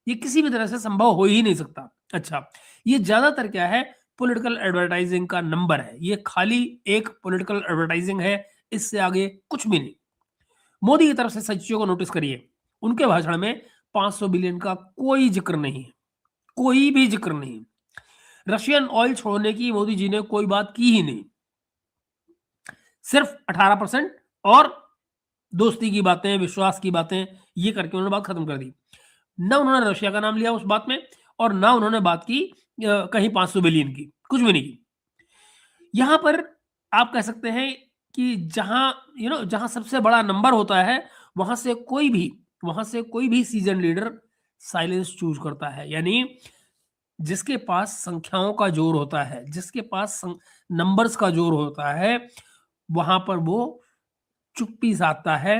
ये किसी भी तरह से संभव हो ही नहीं सकता। अच्छा, ये ज्यादातर क्या है, पॉलिटिकल एडवर्टाइजिंग का नंबर है, ये खाली एक पॉलिटिकल एडवर्टाइजिंग है, इससे आगे कुछ भी नहीं। मोदी की तरफ से सचिवों को नोटिस करिए, उनके भाषण में 500 बिलियन का कोई जिक्र नहीं है, कोई भी जिक्र नहीं। रशियन ऑयल छोड़ने की मोदी जी ने कोई बात की ही नहीं, सिर्फ 18% और दोस्ती की बातें, विश्वास की बातें, ये करके उन्होंने बात खत्म कर दी। ना उन्होंने रशिया का नाम लिया उस बात में, और ना उन्होंने बात की कहीं 500 बिलियन की, कुछ भी नहीं की। यहां पर आप कह सकते हैं कि जहां सबसे बड़ा नंबर होता है, वहां से कोई भी सीजन लीडर साइलेंस चूज करता है। यानी जिसके पास संख्याओं का जोर होता है, जिसके पास नंबर्स का जोर होता है, वहां पर वो चुप्पी साधता है।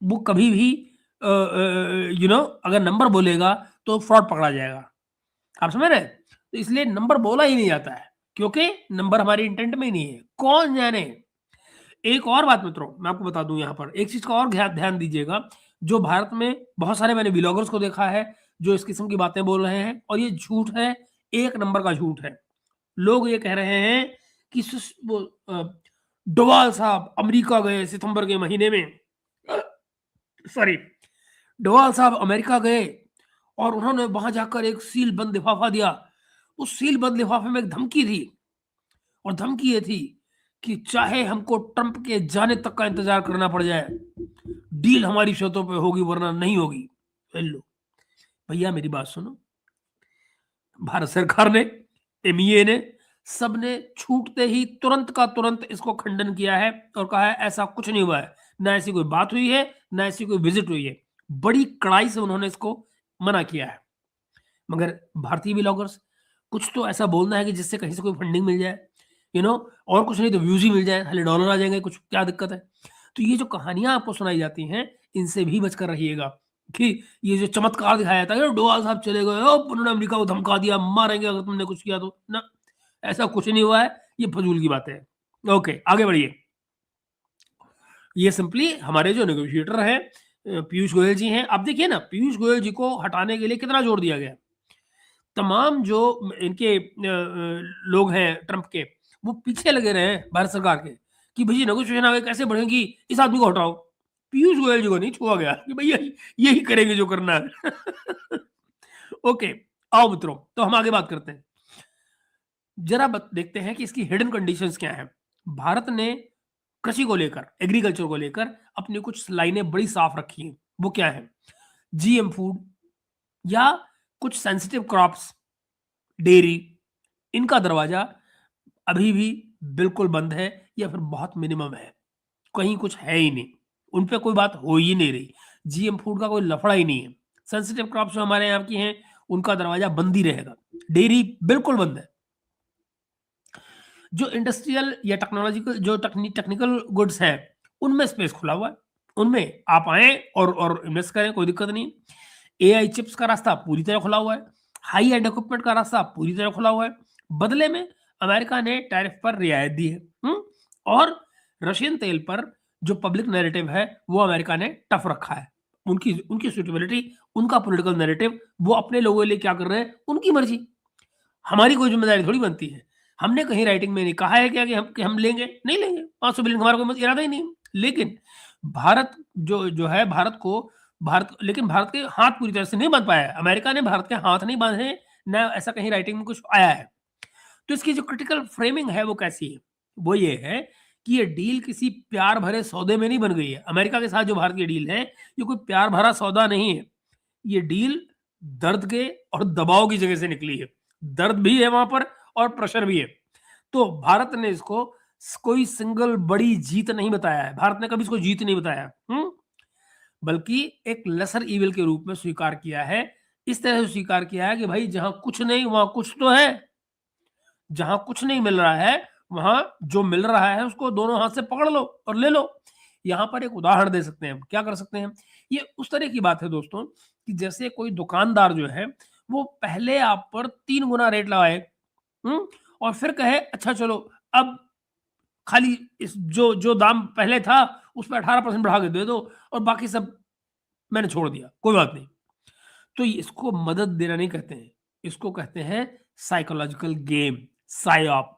वो कभी भी अगर नंबर बोलेगा तो फ्रॉड पकड़ा जाएगा। आप समझ रहे हैं? तो इसलिए नंबर बोला ही नहीं जाता है, क्योंकि नंबर हमारी इंटेंट में ही नहीं है। कौन जाने। एक और बात मित्रों मैं आपको बता दूं, यहां पर एक चीज का और ध्यान दीजिएगा। जो भारत में बहुत सारे मैंने ब्लॉगर्स को देखा है जो इस किस्म की बातें बोल रहे हैं, और ये झूठ है, एक नंबर का झूठ है। लोग ये कह रहे हैं कि डोवाल साहब अमेरिका गए सितंबर के महीने में, सॉरी, डोवाल साहब अमेरिका गए और उन्होंने वहां जाकर एक सील बंद लिफाफा दिया। उस सील बंद लिफाफे में एक धमकी थी, और धमकी ये थी कि चाहे हमको ट्रंप के जाने तक का इंतजार करना पड़ जाए, डील हमारी शर्तों पे होगी वरना नहीं होगी। हेलो भैया, मेरी बात सुनो। भारत सरकार ने, एमईए ने, सबने छूटते ही तुरंत का तुरंत इसको खंडन किया है और कहा है ऐसा कुछ नहीं हुआ है, ना ऐसी कोई बात हुई है, ना ऐसी कोई विजिट हुई है। बड़ी कड़ाई से उन्होंने इसको मना किया है। मगर भारतीय ब्लॉगर्स, कुछ तो ऐसा बोलना है कि जिससे कहीं से कोई फंडिंग मिल जाए, और कुछ नहीं तो व्यूज ही मिल जाए, खाली डॉलर आ जाएंगे, कुछ क्या दिक्कत है। तो ये जो कहानियां आपको सुनाई जाती हैं, इनसे भी बचकर रहिएगा। कि ये जो चमत्कार दिखाया था, डोवाल साहब चले गए, उन्होंने अमेरिका को धमका दिया, मारेंगे अगर तुमने कुछ किया तो, ना, ऐसा कुछ नहीं हुआ है, ये फजूल की बात है। ओके, आगे बढ़िए। ये सिंपली हमारे जो नेगोशिएटर हैं, पीयूष गोयल जी हैं। अब देखिए ना, पीयूष गोयल जी को हटाने के लिए कितना जोर दिया गया। तमाम जो इनके लोग हैं ट्रंप के, वो पीछे लगे रहे हैं भारत सरकार के कि भैया नेगोशिएशन आगे कैसे बढ़ेगी, इस आदमी को हटाओ। पीयूष गोयल जी को नहीं छुआ गया कि भैया यही करेंगे जो करना है। ओके, आओ मित्रों, तो हम आगे बात करते हैं। जरा देखते हैं कि इसकी हिडन कंडीशंस क्या हैं। भारत ने कृषि को लेकर, एग्रीकल्चर को लेकर अपनी कुछ लाइनें बड़ी साफ रखी हैं। वो क्या है? जीएम फूड या कुछ सेंसिटिव क्रॉप्स, डेयरी, इनका दरवाजा अभी भी बिल्कुल बंद है, या फिर बहुत मिनिमम है, कहीं कुछ है ही नहीं, उन पे कोई बात हो ही नहीं रही। जीएम फूड का कोई लफड़ा ही नहीं है। सेंसिटिव क्रॉप्स जो हमारे यहाँ की हैं, उनका दरवाजा बंद ही रहेगा। डेयरी बिल्कुल बंद है। जो इंडस्ट्रियल या टेक्नोलॉजिकल जो टेक्निकल गुड्स है, उनमें स्पेस खुला हुआ है, उनमें आप आए और इन्वेस्ट करें, कोई दिक्कत नहीं। एआई चिप्स का रास्ता पूरी तरह खुला हुआ है, हाई एंड इक्विपमेंट का रास्ता पूरी तरह खुला हुआ है। बदले में अमेरिका ने टैरिफ पर रियायत दी है, और रशियन तेल पर जो पब्लिक नैरेटिव है वो अमेरिका ने टफ रखा है। उनकी उनकी सुटेबिलिटी, उनका पॉलिटिकल नैरेटिव, वो अपने लोगों के लिए क्या कर रहे हैं, उनकी मर्जी। हमारी कोई जिम्मेदारी थोड़ी बनती है। हमने कहीं राइटिंग में नहीं कहा है क्या कि हम लेंगे, नहीं लेंगे 500 बिलियन, हमारा कोई इरादा ही नहीं। लेकिन भारत जो है, लेकिन भारत के हाथ पूरी तरह से नहीं बांध पाया है। अमेरिका ने भारत के हाथ नहीं बांधे, ना ऐसा कहीं राइटिंग में कुछ आया है। तो इसकी जो क्रिटिकल फ्रेमिंग है वो कैसी है? वो ये है कि ये डील किसी प्यार भरे सौदे में नहीं बन गई है। अमेरिका के साथ जो भारत की डील है, ये कोई प्यार भरा सौदा नहीं है। ये डील दर्द के और दबाव की जगह से निकली है। दर्द भी है वहां पर और प्रेशर भी है। तो भारत ने इसको कोई सिंगल बड़ी जीत नहीं बताया है। भारत ने कभी इसको जीत नहीं बताया। बल्कि एक लेसर इविल के रूप में स्वीकार किया है। इस तरह से स्वीकार किया है कि भाई जहां कुछ नहीं वहां कुछ तो है। जहां कुछ नहीं मिल रहा है, वहां जो मिल रहा है उसको दोनों हाथ से पकड़ लो और ले लो। यहां पर एक उदाहरण दे सकते हैं, क्या कर सकते हैं। ये उस तरह की बात है दोस्तों, कि जैसे कोई दुकानदार जो है, वो पहले आप पर 3 गुना रेट लगाए, और फिर कहे अच्छा चलो अब खाली इस जो जो दाम पहले था उस पर 18% बढ़ा के दे दो, और बाकी सब मैंने छोड़ दिया, कोई बात नहीं। तो इसको मदद देना नहीं कहते हैं, इसको कहते हैं साइकोलॉजिकल गेम, साइऑप।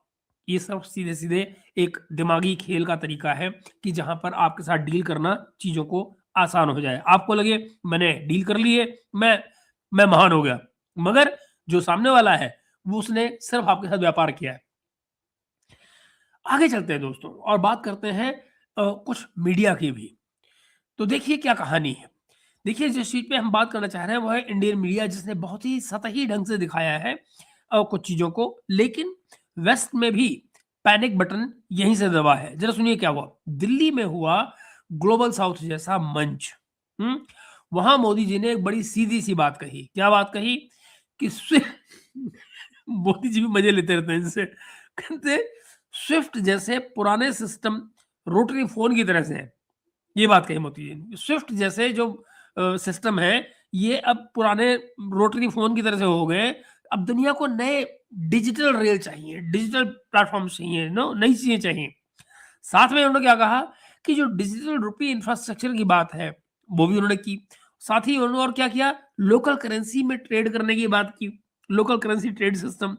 ये सब सीधे-सीधे एक दिमागी खेल का तरीका है कि जहाँ पर आपके साथ डील करना चीज़ों को आसान हो जाए। आपको लगे मैंने डील कर ली है, मैं महान हो गया, मगर जो सामने वाला है, वो उसने सिर्फ आपके साथ व्यापार किया है। आगे चलते हैं दोस्तों और बात करते हैं कुछ मीडिया की भी। तो देखिए क्या कहानी है। देखिए जिस चीज़ पे हम बात करना चाह रहे हैं वो है इंडियन मीडिया, जिसने बहुत ही सतही ढंग से दिखाया है कुछ चीज़ों को, लेकिन वेस्ट में भी पैनिक बटन यहीं से दबा है। जरा सुनिए क्या हुआ। दिल्ली में हुआ ग्लोबल साउथ जैसा मंच। वहां मोदी जी ने एक बड़ी सीधी सी बात कही। क्या बात कही कि मोदी जी भी मजे लेते रहते हैं इनसे। कहते स्विफ्ट जैसे पुराने सिस्टम रोटरी फोन की तरह से है। ये बात कही मोदी जी ने। स्विफ्ट जैसे जो सिस्टम है, ये अब पुराने रोटरी फोन की तरह से हो गए। अब दुनिया को नए डिजिटल रेल चाहिए, डिजिटल प्लेटफॉर्म चाहिए, नो नई चीजें चाहिए। साथ में उन्होंने क्या कहा कि जो डिजिटल रुपी इंफ्रास्ट्रक्चर की बात है, वो भी उन्होंने की। साथ ही उन्होंने और क्या किया, लोकल करेंसी में ट्रेड करने की बात की, लोकल करेंसी ट्रेड सिस्टम,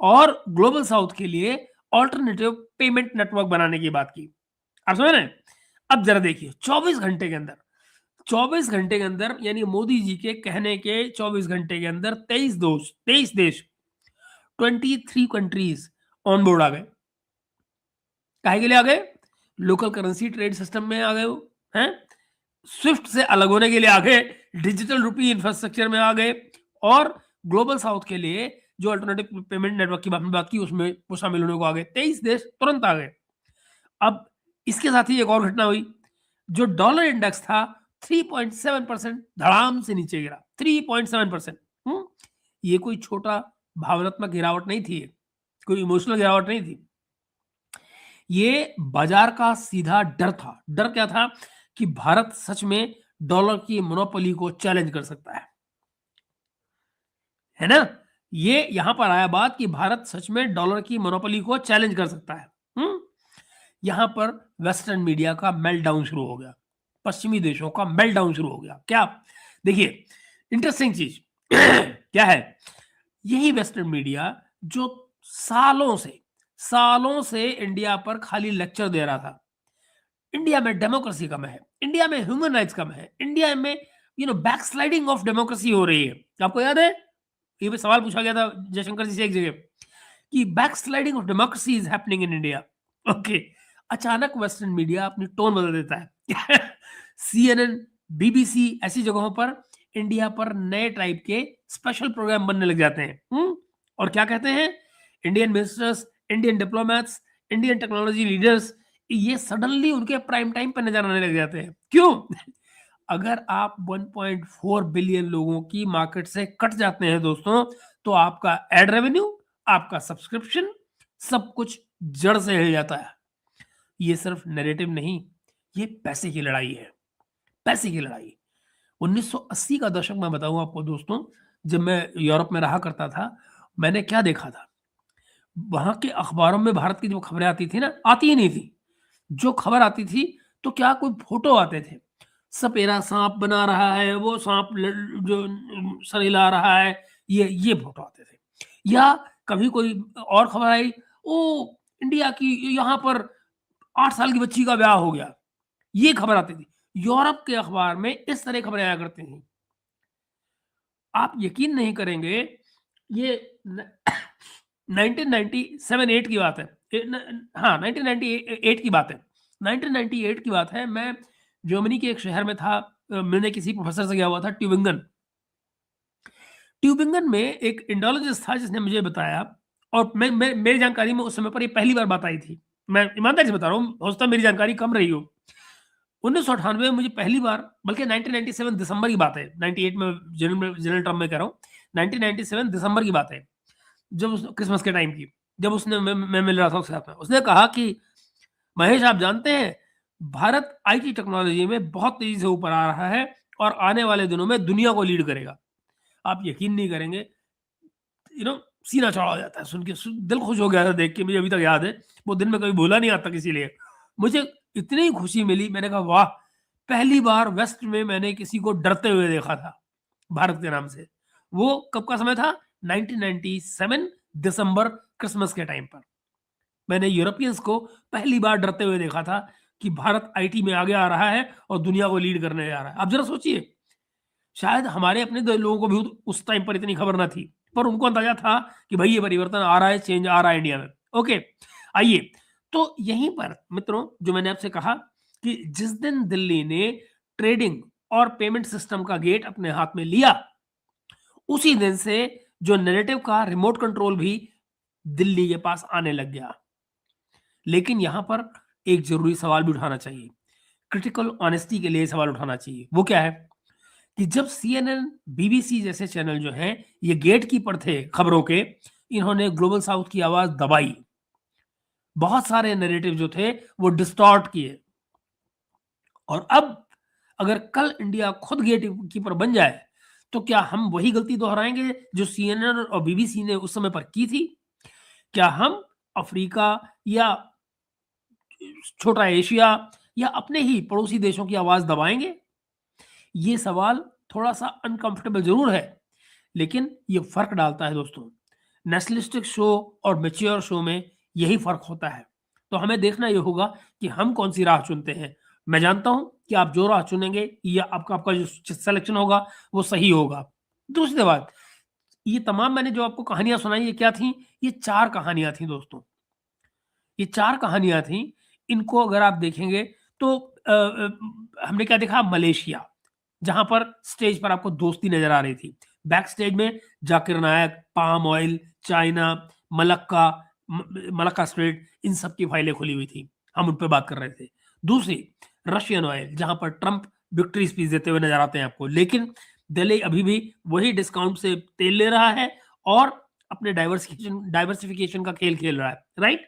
और ग्लोबल साउथ के लिए ऑल्टरनेटिव पेमेंट नेटवर्क बनाने की बात की। आप समझ रहे हैं। अब जरा देखिए 24 घंटे के अंदर यानी मोदी जी के कहने के 24 घंटे के अंदर 23 देश 23 कंट्रीज ऑन बोर्ड आ गए। काहे के लिए आ गए? लोकल करेंसी ट्रेड सिस्टम में आ गए वो, हैं? स्विफ्ट से अलग होने के लिए आ गए, डिजिटल रुपी इंफ्रास्ट्रक्चर में आ गए, और ग्लोबल साउथ के लिए जो अल्टरनेटिव पेमेंट नेटवर्क की बात की उसमें वो शामिल होने को आ गए। 23 देश तुरंत आ गए। अब इसके साथ ही एक और घटना हुई। जो डॉलर इंडेक्स था 3.7% धड़ाम से नीचे गिरा। 3.7%। ये कोई छोटा भावनात्मक गिरावट नहीं थी, कोई इमोशनल गिरावट नहीं थी। ये बाजार का सीधा डर था। डर क्या था कि भारत सच में डॉलर की मोनोपोली को चैलेंज कर सकता है ना। ये यहां पर आया बात कि भारत सच में डॉलर की मोनोपोली को चैलेंज कर सकता है। यहां पर वेस्टर्न मीडिया का मेल्टडाउन शुरू हो गया, पश्चिमी देशों का मेल्टडाउन शुरू हो गया। क्या? देखिए इंटरेस्टिंग चीज क्या है। यही वेस्टर्न मीडिया जो सालों से इंडिया पर खाली लेक्चर दे रहा था, इंडिया में डेमोक्रेसी कम है, इंडिया में ह्यूमन राइट्स कम है, इंडिया में बैकस्लाइडिंग ऑफ डेमोक्रेसी हो रही है। आपको याद है ये भी सवाल पूछा गया था जयशंकर जी से एक जगह कि backsliding of democracy is happening in India. Okay, अचानक वेस्टर्न मीडिया अपनी टोन बदल देता है। सीएनएन, बीबीसी ऐसी जगहों पर इंडिया पर नए टाइप के स्पेशल प्रोग्राम बनने लग जाते हैं। और क्या कहते हैं, Indian ministers, Indian diplomats, Indian technology leaders, ये सडनली उनके प्राइम टाइम पर नजर आने लग जाते हैं। क्यों? अगर आप 1.4 बिलियन लोगों की मार्केट से कट जाते हैं दोस्तों, तो आपका एड रेवेन्यू, आपका सब्सक्रिप्शन, सब कुछ जड़ से हिल जाता है। ये सिर्फ नैरेटिव नहीं, ये पैसे की लड़ाई है। पैसे की लड़ाई। 1980 का दशक मैं बताऊं आपको दोस्तों, जब मैं यूरोप में रहा करता था, मैंने क्या देखा था। वहां के अखबारों में भारत की जो खबरें आती थी ना, आती ही नहीं थी। जो खबर आती थी तो क्या कोई फोटो आते थे, सपेरा सांप बना रहा है, वो सांप जो सर हिला रहा है, ये फोटो आते थे। या कभी कोई और खबर आई, ओ इंडिया की यहाँ पर 8 साल की बच्ची का ब्याह हो गया, ये खबर आती थी। यूरोप के अखबार में इस तरह खबरें आया करती थी। आप यकीन नहीं करेंगे, ये 1997-8 की बात है। हाँ 1998 की बात है। 1998 की बात है। मैं जर्मनी के एक शहर में था। मैंने किसी प्रोफेसर से गया हुआ था ट्यूबिंगन। ट्यूबिंगन में एक इंडोलॉजिस्ट था जिसने मुझे बताया, और मैं मेरी जानकारी में उस समय पर ये पहली बार बात आई थी। मैं ईमानदारी से बता रहा हूँ, हो सकता है मेरी जानकारी कम रही हो। 1998 में मुझे पहली बार, बल्कि 1997 दिसंबर की बात है, 98 में जनरल टर्म में कह रहा हूँ, 1997 दिसंबर की बात है, जब क्रिसमस के टाइम की, जब उसने मैं मिल रहा था उसके साथ में। उसने कहा कि महेश, आप जानते हैं भारत आईटी टेक्नोलॉजी में बहुत तेजी से ऊपर आ रहा है और आने वाले दिनों में दुनिया को लीड करेगा। आप यकीन नहीं करेंगे, सीना चौड़ा हो जाता है सुन के, दिल खुश हो गया था देख के। मुझे अभी तक याद है, वो दिन में कभी भूला नहीं आता किसी लिए। मुझे इतनी खुशी मिली, मैंने कहा वाह, पहली बार वेस्ट में मैंने किसी को डरते हुए देखा था भारत के नाम से। वो कब का समय था? 1997 दिसंबर, क्रिसमस के टाइम पर मैंने यूरोपियंस को पहली बार डरते हुए देखा था कि भारत आईटी में आगे आ रहा है और दुनिया को लीड करने जा रहा है। आप जरा सोचिए, शायद हमारे अपने लोगों को भी उस टाइम पर इतनी खबर ना थी, पर उनको अंदाजा था कि भाई ये परिवर्तन आ रहा है, चेंज आ रहा है इंडिया में। ओके, आइए। तो यहीं पर मित्रों, जो मैंने आपसे कहा कि जिस दिन दिल्ली ने ट्रेडिंग और पेमेंट सिस्टम का गेट अपने हाथ में लिया, उसी दिन से जो नैरेटिव का रिमोट कंट्रोल भी दिल्ली के पास आने लग गया। लेकिन यहां पर एक जरूरी सवाल भी उठाना चाहिए, क्रिटिकल ऑनेस्टी के लिए सवाल उठाना चाहिए। वो क्या है कि जब सीएनएन, बीबीसी जैसे चैनल जो हैं, ये गेट कीपर थे खबरों के, इन्होंने ग्लोबल साउथ की आवाज दबाई, बहुत सारे नैरेटिव जो थे वो डिस्टॉर्ट किए। और अब अगर कल इंडिया खुद गेट कीपर बन जाए, तो क्या हम वही गलती दोहराएंगे जो सीएनएन और बीबीसी ने उस समय पर की थी? क्या हम अफ्रीका या छोटा एशिया या अपने ही पड़ोसी देशों की आवाज दबाएंगे? ये सवाल थोड़ा सा अनकंफर्टेबल जरूर है, लेकिन ये फर्क डालता है दोस्तों। नेशनलिस्टिक शो और मैच्योर शो में यही फर्क होता है। तो हमें देखना ये होगा कि हम कौन सी राह चुनते हैं। मैं जानता हूं कि आप जो राह चुनेंगे, या आपका आपका जो सिलेक्शन होगा वो सही होगा। दूसरी बात, ये तमाम मैंने जो आपको कहानियां सुनाई, ये क्या थी? ये 4 कहानियां थी दोस्तों। ये 4 कहानियां थी। इनको अगर आप देखेंगे तो हमने क्या देखा? मलेशिया, जहां पर स्टेज पर आपको दोस्ती नजर आ रही थी। बैक स्टेज में Zakir Naik, palm oil, China, Malacca, Malacca strait, इन सब की फाइलें खुली हुई थी। हम उन पर बात कर रहे थे। दूसरी, रशियन ऑयल, जहां पर ट्रंप विक्ट्री स्पीच देते हुए नजर आते हैं आपको, लेकिन दिल्ली अभी भी वही डिस्काउंट से तेल ले रहा है और अपने डाइवर्सिफिकेशन का खेल खेल रहा है, राइट?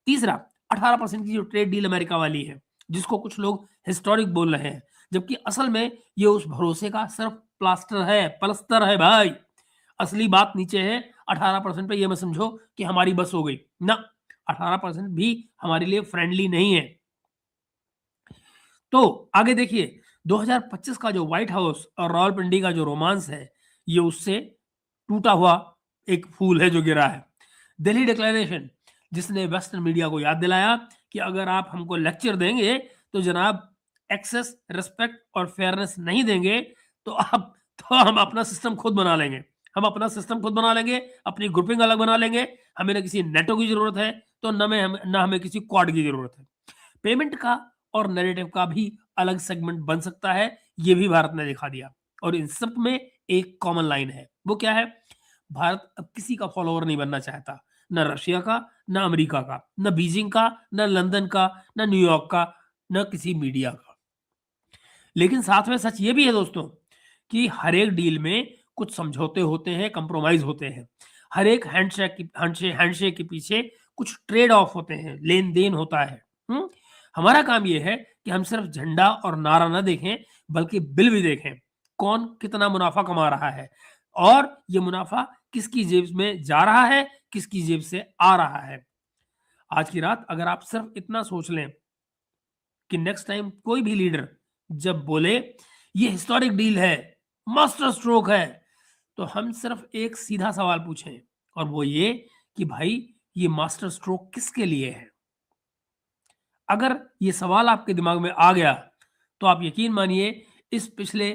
तीसरा, 18% की जो ट्रेड डील अमेरिका वाली है, जिसको कुछ लोग हिस्टोरिक बोल रहे हैं, जबकि असल में ये उस भरोसे का सिर्फ प्लास्टर है, पलस्तर है भाई। असली बात नीचे है। 18% पे ये मत समझो कि हमारी बस हो गई ना। 18% भी हमारे लिए फ्रेंडली नहीं है। तो आगे देखिए, 2025 का जो व्हाइट हाउस और रावलपिंडी का जो रोमांस है, ये उससे टूटा हुआ एक फूल है जो गिरा है। दिल्ली डिक्लेरेशन, जिसने वेस्टर्न मीडिया को याद दिलाया कि अगर आप हमको लेक्चर देंगे तो जनाब, एक्सेस, रिस्पेक्ट और फेयरनेस नहीं देंगे, तो हम अपना सिस्टम खुद बना लेंगे। हम अपना सिस्टम खुद बना लेंगे, अपनी ग्रुपिंग अलग बना लेंगे। हमें ना किसी नेटो की जरूरत है, तो न हमें किसी क्वाड की जरूरत है। पेमेंट का और नैरेटिव का भी अलग सेगमेंट बन सकता है, ये भी भारत ने दिखा दिया। और इन सब में एक कॉमन लाइन है। वो क्या है? भारत अब किसी का फॉलोअर नहीं बनना चाहता, ना रशिया का, ना अमेरिका का, ना बीजिंग का, ना लंदन का, ना न्यूयॉर्क का, ना किसी मीडिया का। लेकिन साथ में सच ये भी है दोस्तों कि हर एक डील में कुछ समझौते होते हैं, कंप्रोमाइज होते हैं। हर एक हैंडशेक के पीछे कुछ ट्रेड ऑफ होते हैं, लेन देन होता है। हमारा काम यह है कि हम सिर्फ झंडा और नारा ना देखें, बल्कि बिल भी देखें। कौन कितना मुनाफा कमा रहा है, और ये मुनाफा किसकी जेब में जा रहा है, किसकी जेब से आ रहा है। आज की रात अगर आप सिर्फ इतना सोच लें कि नेक्स्ट टाइम कोई भी लीडर जब बोले ये हिस्टोरिक डील है, मास्टर स्ट्रोक है, तो हम सिर्फ एक सीधा सवाल पूछें, और वो ये कि भाई, ये मास्टर स्ट्रोक किसके लिए है? अगर ये सवाल आपके दिमाग में आ गया, तो आप यकीन मानिए, इस पिछले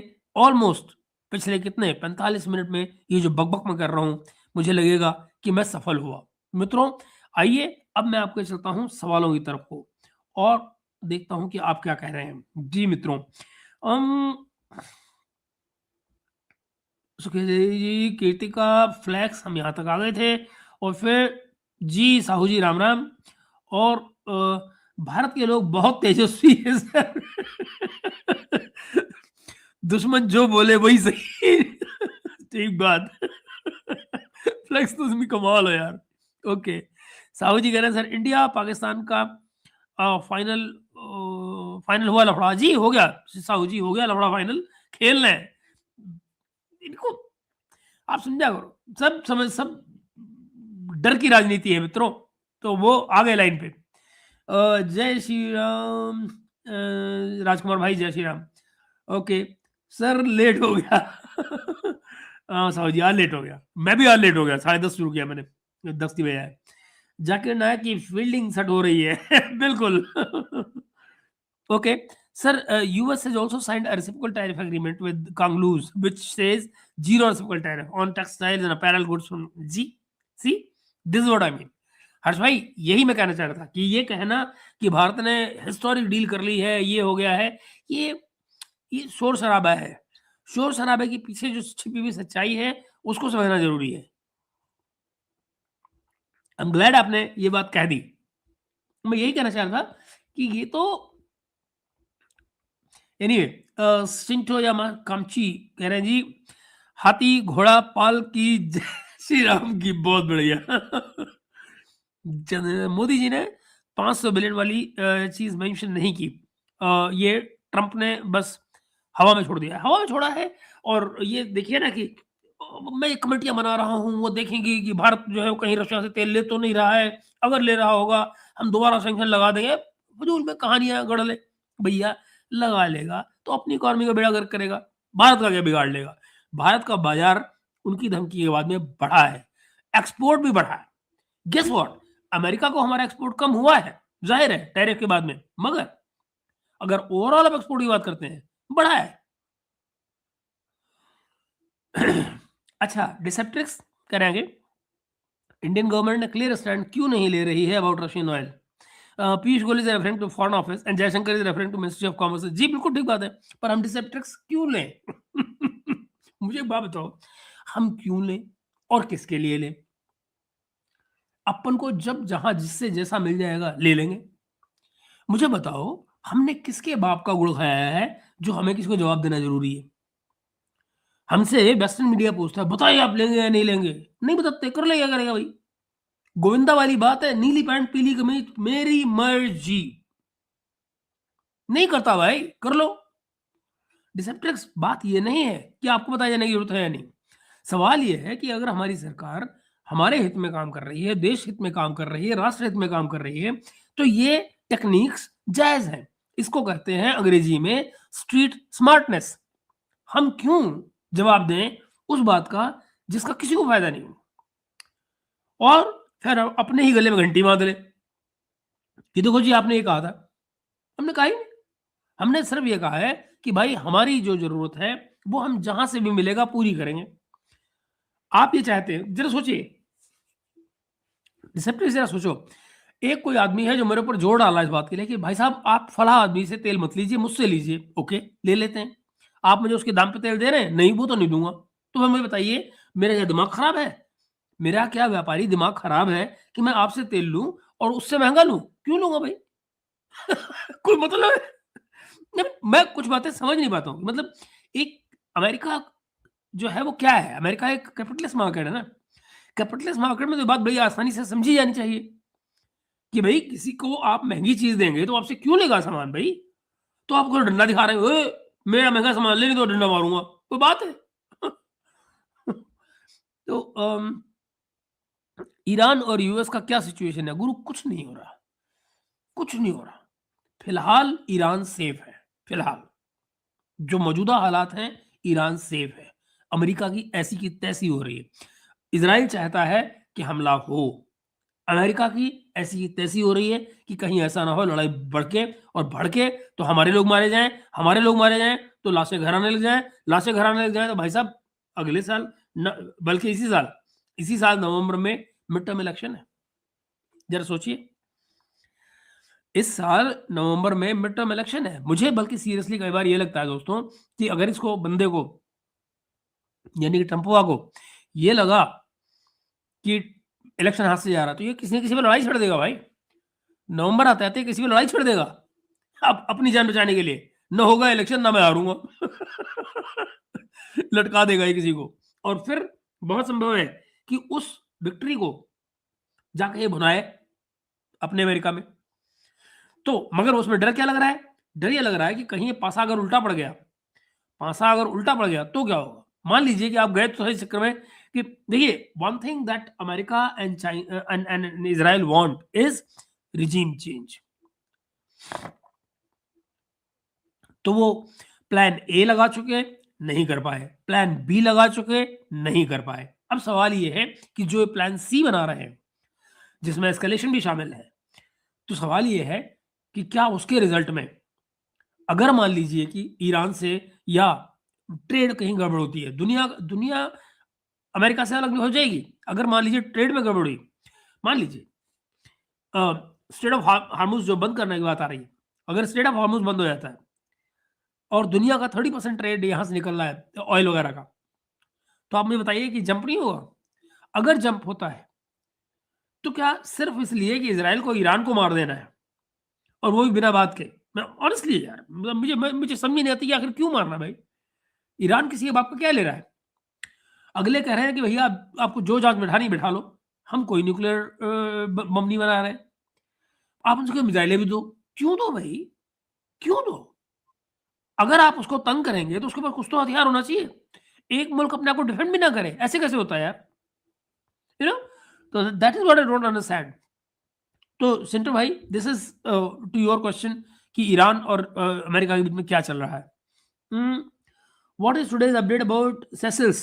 कितने 45 मिनट में ये जो बकबक मैं कर रहा हूं, मुझे लगेगा कि मैं सफल हुआ। मित्रों, आइए अब मैं आपको चलता हूँ सवालों की तरफ को और देखता हूँ कि आप क्या कह रहे हैं। जी मित्रों, अम, सुखी जी, कीर्तिका, फ्लैक्स, हम यहाँ तक आ गए थे और फिर जी, साहू जी राम राम और भारत के लोग बहुत तेजस्वी हैं सर। दुश्मन जो बोले वही सही। ठीक बात। फ्लेक्स तो उसमें कमाल हो यार। ओके, साहू जी कह रहे हैं सर इंडिया पाकिस्तान का फाइनल फाइनल हुआ लफड़ा। जी हो गया साहू जी, हो गया लफड़ा फाइनल, खेल रहे हैं इनको। आप समझा करो, सब समझ, सब डर की राजनीति है मित्रों, तो वो आ गए लाइन पे। जय श्री राम, राजकुमार भाई जय Shri Ram. Okay sir, late हो गया। हाँ साहू जी, आज लेट हो गया, मैं भी आज लेट हो गया, 10:30 शुरू किया मैंने, 10 की बजाय। जाकिर नायक की फील्डिंग सेट हो रही है। बिल्कुल। Okay sir, US has also signed a reciprocal tariff agreement with Congolese which says zero reciprocal tariff on textiles and apparel goods from G. See, this is what I mean. हर्ष भाई, यही मैं कहना चाह रहा था कि ये कहना कि भारत ने हिस्टोरिक डील कर ली है, ये हो गया है, ये शोर शराबा है। शोर शराबे के पीछे जो छिपी हुई सच्चाई है उसको समझना जरूरी है। आई एम ग्लैड आपने ये बात कह दी। मैं यही कहना चाह रहा था कि ये तो एनीवे, सिंटो या कामची कह रहे हैं जी, हाथी घोड़ा पाल की जय श्री राम की, बहुत बढ़िया। मोदी जी ने 500 बिलियन वाली चीज मेंशन नहीं की। ये ट्रंप ने बस हवा में छोड़ दिया है, हवा में छोड़ा है। और ये देखिए ना कि मैं कमेटियां बना रहा हूँ, वो देखेंगी कि भारत जो है वो कहीं रशिया से तेल ले तो नहीं रहा है, अगर ले रहा होगा हम दोबारा सैंक्शन लगा देंगे। फजूल में कहानियां गढ़ ले भैया, लगा लेगा तो अपनी इकोनॉमी का बेड़ा गर्क करेगा, भारत का क्या बिगाड़ लेगा। भारत का बाजार उनकी धमकी के बाद में बढ़ा है, एक्सपोर्ट भी बढ़ा है। गेस व्हाट, अमेरिका को हमारा एक्सपोर्ट कम हुआ है, जाहिर है टैरिफ के बाद में, मगर अगर ओवरऑल आप एक्सपोर्ट की बात करते हैं, बढ़ा है। अच्छा, डिसेप्ट्रिक्स करेंगे, इंडियन गवर्नमेंट ने क्लियर स्टैंड क्यों नहीं ले रही है about Russian oil. Piyush Goyal is referring to foreign office and Jaishankar is referring to ministry of commerce. जी बिल्कुल ठीक बात है, पर हम डिसेप्ट्रिक्स क्यों लें? मुझे एक बात बताओ, हम क्यों लें और किसके लिए लें? अपन को जब जहां जिससे जैसा मिल जाएगा ले लेंगे। मुझे बताओ, हमने किसके बाप का गुड़ खाया है जो हमें किसको जवाब देना जरूरी है? हमसे वेस्टर्न मीडिया पूछता है बताइए आप लेंगे या नहीं लेंगे, नहीं बताते, कर ले क्या करेगा भाई। गोविंदा वाली बात है, नीली पैंट पीली कमीज मेरी मर्जी, नहीं करता भाई, कर लो। डिसेप्ट्रिक्स बात ये नहीं है कि आपको बताया जाने की जरूरत है या नहीं। सवाल ये है कि अगर हमारी सरकार हमारे हित में काम कर रही है, देश हित में काम कर रही है, राष्ट्र हित में काम कर रही है, तो ये टेक्निक्स जायज है। इसको कहते हैं अंग्रेजी में स्ट्रीट स्मार्टनेस। हम क्यों जवाब दें उस बात का जिसका किसी को फायदा नहीं हो, और फिर अपने ही गले में घंटी बांध ले कि देखो जी आपने ये कहा था। हमने कहा ही नहीं, हमने सिर्फ ये कहा है कि भाई हमारी जो जरूरत है वो हम जहां से भी मिलेगा पूरी करेंगे। आप ये चाहते हैं, जरा सोचिए, डिसेप्टिव जरा सोचो, एक कोई आदमी है जो मेरे ऊपर जोर डाला इस बात के लिए कि भाई साहब आप फला आदमी से तेल मत लीजिए, मुझसे लीजिए। ओके, ले लेते हैं। आप मुझे उसके दाम पे तेल दे रहे हैं, नहीं वो तो नहीं दूंगा। तो फिर मुझे बताइए, मेरा क्या दिमाग खराब है? मेरा क्या व्यापारी दिमाग खराब है कि मैं आपसे तेल लूं और उससे महंगा लूं? क्यों लूंगा भाई? कोई मतलब है? नहीं, मैं कुछ बातें समझ नहीं पाता हूँ। मतलब एक अमेरिका जो है वो क्या है? अमेरिका एक कैपिटलिस्ट मार्केट है ना। कैपिटलिस्ट मार्केट में तो बात बड़ी आसानी से समझी जानी चाहिए कि भाई किसी को आप महंगी चीज देंगे तो आपसे क्यों लेगा सामान भाई? तो आपको डंडा दिखा रहे हो, "ओए, मेरा महंगा सामान ले नहीं तो डंडा मारूंगा", कोई बात है? तो ईरान और यूएस का क्या सिचुएशन है गुरु? कुछ नहीं हो रहा, कुछ नहीं हो रहा। फिलहाल ईरान सेफ है, फिलहाल जो मौजूदा हालात हैं, ईरान सेफ है। अमेरिका की ऐसी की तैसी हो रही है। इजराइल चाहता है कि हमला हो, अमेरिका की ऐसी की तैसी हो रही है कि कहीं ऐसा ना हो लड़ाई बढ़ के और भड़के तो हमारे लोग मारे जाएं, हमारे लोग मारे जाएं तो लाशें घर आने लग जाएं, लाशें घर आने लग जाएं तो भाई साहब अगले साल बल्कि इसी साल नवंबर में मिड टर्म इलेक्शन है। जरा सोचिए, इस साल नवंबर में मिड टर्म इलेक्शन है। मुझे बल्कि सीरियसली कई बार ये लगता है दोस्तों कि अगर इसको बंदे को, यानी कि ट्रम्पवा को ये लगा कि इलेक्शन हाथ से जा रहा है, तो ये किसी न किसी पे लड़ाई छेड़ देगा भाई। नवंबर आता है तो किसी पे लड़ाई छेड़ देगा अपनी जान बचाने के लिए। ना होगा इलेक्शन, ना मैं हारूंगा लटका देगा ये किसी को, और फिर बहुत संभव है कि उस विक्ट्री को जाके ये भुनाए अपने अमेरिका में। तो मगर उसमें डर क्या लग रहा है? डर ये लग रहा है कि कहीं ये पासा अगर उल्टा पड़ गया, पासा अगर उल्टा पड़ गया तो क्या होगा? मान लीजिए कि आप गए तो सही चक्कर में कि देखिए, one thing that America and China and Israel want is regime change. तो वो प्लान ए लगा चुके, नहीं कर पाए, प्लान बी लगा चुके, नहीं कर पाए। अब सवाल ये है कि जो प्लान सी बना रहे हैं, जिसमें एस्केलेशन भी शामिल है, तो सवाल ये है कि क्या उसके रिजल्ट में, अगर मान लीजिए कि ईरान से या ट्रेड कहीं गड़बड़ होती है, दुनिया दुनिया अमेरिका से अलग हो जाएगी। अगर मान लीजिए ट्रेड में गड़बड़ हुई, मान लीजिए स्ट्रेट ऑफ हार्मुज जो बंद करने की बात आ रही है, अगर स्ट्रेट ऑफ हार्मुज बंद हो जाता है और दुनिया का 30% ट्रेड यहाँ से निकल रहा है ऑयल वगैरह का, तो आप मुझे बताइए कि जंप नहीं होगा? अगर जंप होता है तो क्या सिर्फ इसलिए कि इसराइल को ईरान को मार देना है, और वो भी बिना बात के? मैं ऑनेस्टली यार, मतलब मुझे समझ नहीं आती कि आखिर क्यों मारना भाई? ईरान किसी के बाप का क्या ले रहा है? अगले कह रहे हैं कि भैया आपको जो जांच बिठानी बिठा लो, हम कोई न्यूक्लियर बम नहीं बना रहे। आप उनसे मिसाइलें भी दो, क्यों दो भाई, क्यों दो? अगर आप उसको तंग करेंगे तो उसके पास कुछ तो हथियार होना चाहिए। एक मुल्क अपने आप को डिफेंड भी ना करे, ऐसे कैसे होता है यार? यू नो, तो that is what I don't understand. तो सिंटू भाई, this is to your question कि ईरान और अमेरिका के बीच में क्या चल रहा है। What is today's update about Seychelles?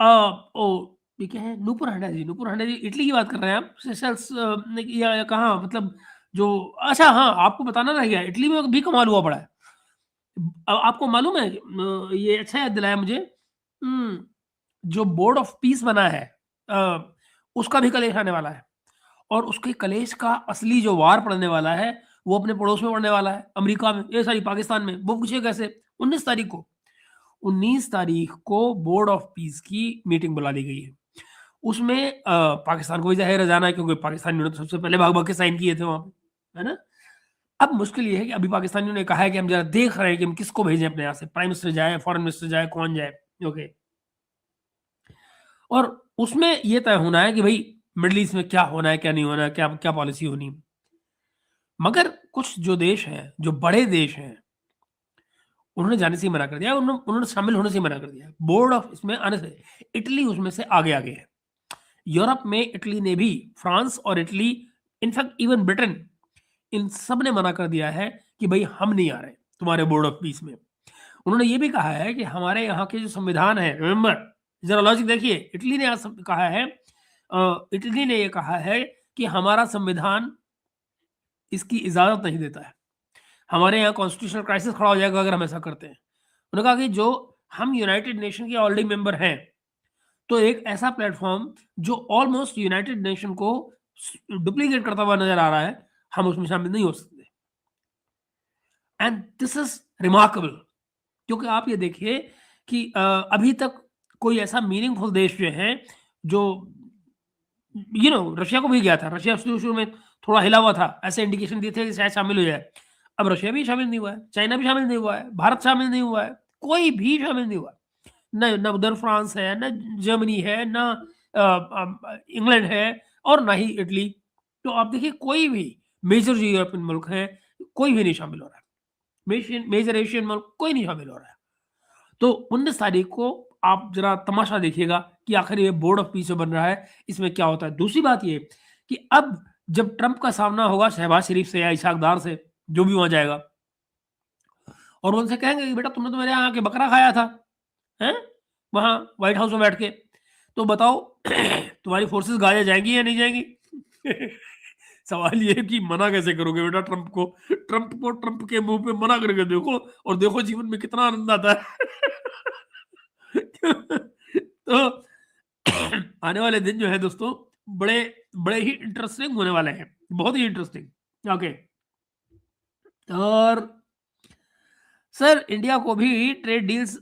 ओ, ये क्या है? नूपुर हांडा जी, नूपुर हांडा जी इटली की बात कर रहे हैं आप? सेशल्स या कहाँ, मतलब जो, अच्छा हाँ, आपको बताना रह गया, इटली में भी कमाल हुआ पड़ा है। आपको मालूम है, ये अच्छा याद दिलाया मुझे, जो बोर्ड ऑफ पीस बना है, उसका भी कलेश आने वाला है, और उसके कलेश का असली जो वार पड़ने वाला है वो अपने पड़ोस में पड़ने वाला है, अमेरिका में, ये सारी पाकिस्तान में। वो पूछिए कैसे? 19 तारीख को, 19 तारीख को बोर्ड ऑफ पीस की मीटिंग बुला ली गई है। उसमें पाकिस्तान को भी ज़ाहिर है जाना है, क्योंकि पाकिस्तानियों ने तो सबसे पहले भाग-भाग के साइन किए थे वहाँ पे, है ना? अब मुश्किल ये है कि अभी पाकिस्तानियों ने कहा है कि हम ज़रा देख रहे हैं कि हम किसको भेजें अपने यहाँ से, प्राइम मिनिस्टर जाए, फॉरेन मिनिस्टर जाए, कौन जाए, ओके। और उसमें ये तय होना है कि भई मिडल ईस्ट में क्या होना है, क्या नहीं होना है, क्या क्या पॉलिसी होनी है। मगर कुछ जो देश हैं, जो बड़े देश हैं, उन्होंने जाने से ही मना कर दिया, उन्होंने शामिल होने से ही मना कर दिया। बोर्ड ऑफ इसमें आने से इटली उसमें से आगे है। यूरोप में इटली ने भी, फ्रांस और इटली, इनफैक्ट इवन ब्रिटेन, इन सब ने मना कर दिया है कि भई हम नहीं आ रहे तुम्हारे बोर्ड ऑफ पीस में। उन्होंने ये भी कहा है कि हमारे यहाँ के जो संविधान है, रिमेंबर, ज़रा लॉजिक देखिए, इटली ने कहा है, इटली ने ये कहा है कि हमारा संविधान इसकी इजाज़त नहीं देता है। हमारे यहाँ कॉन्स्टिट्यूशनल क्राइसिस खड़ा हो जाएगा अगर हम ऐसा करते हैं। उन्होंने कहा कि जो हम यूनाइटेड नेशन के ऑलरेडी मेंबर हैं, तो एक ऐसा प्लेटफ़ॉर्म जो ऑलमोस्ट यूनाइटेड नेशन को डुप्लीकेट करता हुआ नज़र आ रहा है, हम उसमें शामिल नहीं हो सकते। एंड दिस इज़ रिमार्केबल, क्योंकि आप ये देखिए कि अभी तक कोई ऐसा मीनिंगफुल देश जो है, जो रशिया को भी गया था। रशिया शुरू-शुरू में थोड़ा हिला हुआ था, ऐसे इंडिकेशन दिए थे कि शायद शामिल हो जाए। अब रशिया भी शामिल नहीं हुआ है, चाइना भी शामिल नहीं हुआ है, भारत शामिल नहीं हुआ है, कोई भी शामिल नहीं हुआ है। ना उधर फ्रांस है, ना जर्मनी है, ना इंग्लैंड है, और ना ही इटली। तो आप देखिए कोई भी मेजर जो यूरोपियन मुल्क हैं, कोई भी नहीं शामिल हो रहा है। मेजर एशियन मुल्क कोई नहीं शामिल हो रहा है। तो 19 तारीख को आप ज़रा तमाशा देखिएगा कि आखिर ये बोर्ड ऑफ पीस जो बन रहा है, इसमें क्या होता है। दूसरी बात ये कि अब जब ट्रंप का सामना होगा शहबाज शरीफ से या इशाक डार से, जो भी वहाँ जाएगा, और वो उनसे कहेंगे कि बेटा तुमने तो मेरे यहाँ आके बकरा खाया था, हैं? वहाँ व्हाइट हाउस में बैठ के, तो बताओ तुम्हारी फोर्सेस गाज़ा जाएँगी या नहीं जाएँगी? सवाल ये है कि मना कैसे करोगे बेटा ट्रंप को? ट्रंप को ट्रंप के मुँह पे मना करके देखो, और देखो जीवन में कितना आनंद आता है। तो आने वाले दिन जो है दोस्तों, बड़े बड़े ही इंटरेस्टिंग होने वाले हैं, बहुत ही इंटरेस्टिंग। ओके, और सर इंडिया को भी ट्रेड डील्स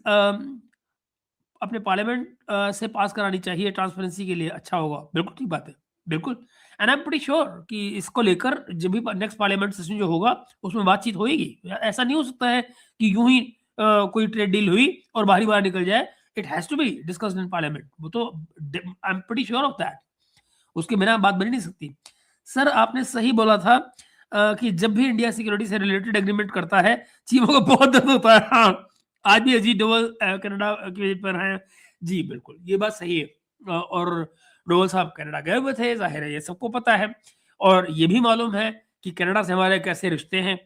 अपने पार्लियामेंट से पास करानी चाहिए ट्रांसपेरेंसी के लिए, अच्छा होगा। बिल्कुल ठीक बात है, बिल्कुल। And I am pretty sure कि इसको लेकर जब भी नेक्स्ट पार्लियामेंट सेशन जो होगा उसमें बातचीत होएगी। ऐसा नहीं हो सकता है कि यूं ही कोई ट्रेड डील हुई और बाहरी बाहर निकल जाए। It has to be discussed in parliament, वो तो I am pretty sure of that, उसके बिना बात बन ही नहीं सकती। सर आपने सही बोला था कि जब भी इंडिया सिक्योरिटी से रिलेटेड एग्रीमेंट करता है चीमों को बहुत दर्द होता है। हाँ, आज भी अजीत डोवल कनाडा के पर हैं। जी बिल्कुल, ये बात सही है। और डोवल साहब कनाडा गए हुए थे, जाहिर है ये सबको पता है। और ये भी मालूम है कि कनाडा से हमारे कैसे रिश्ते हैं,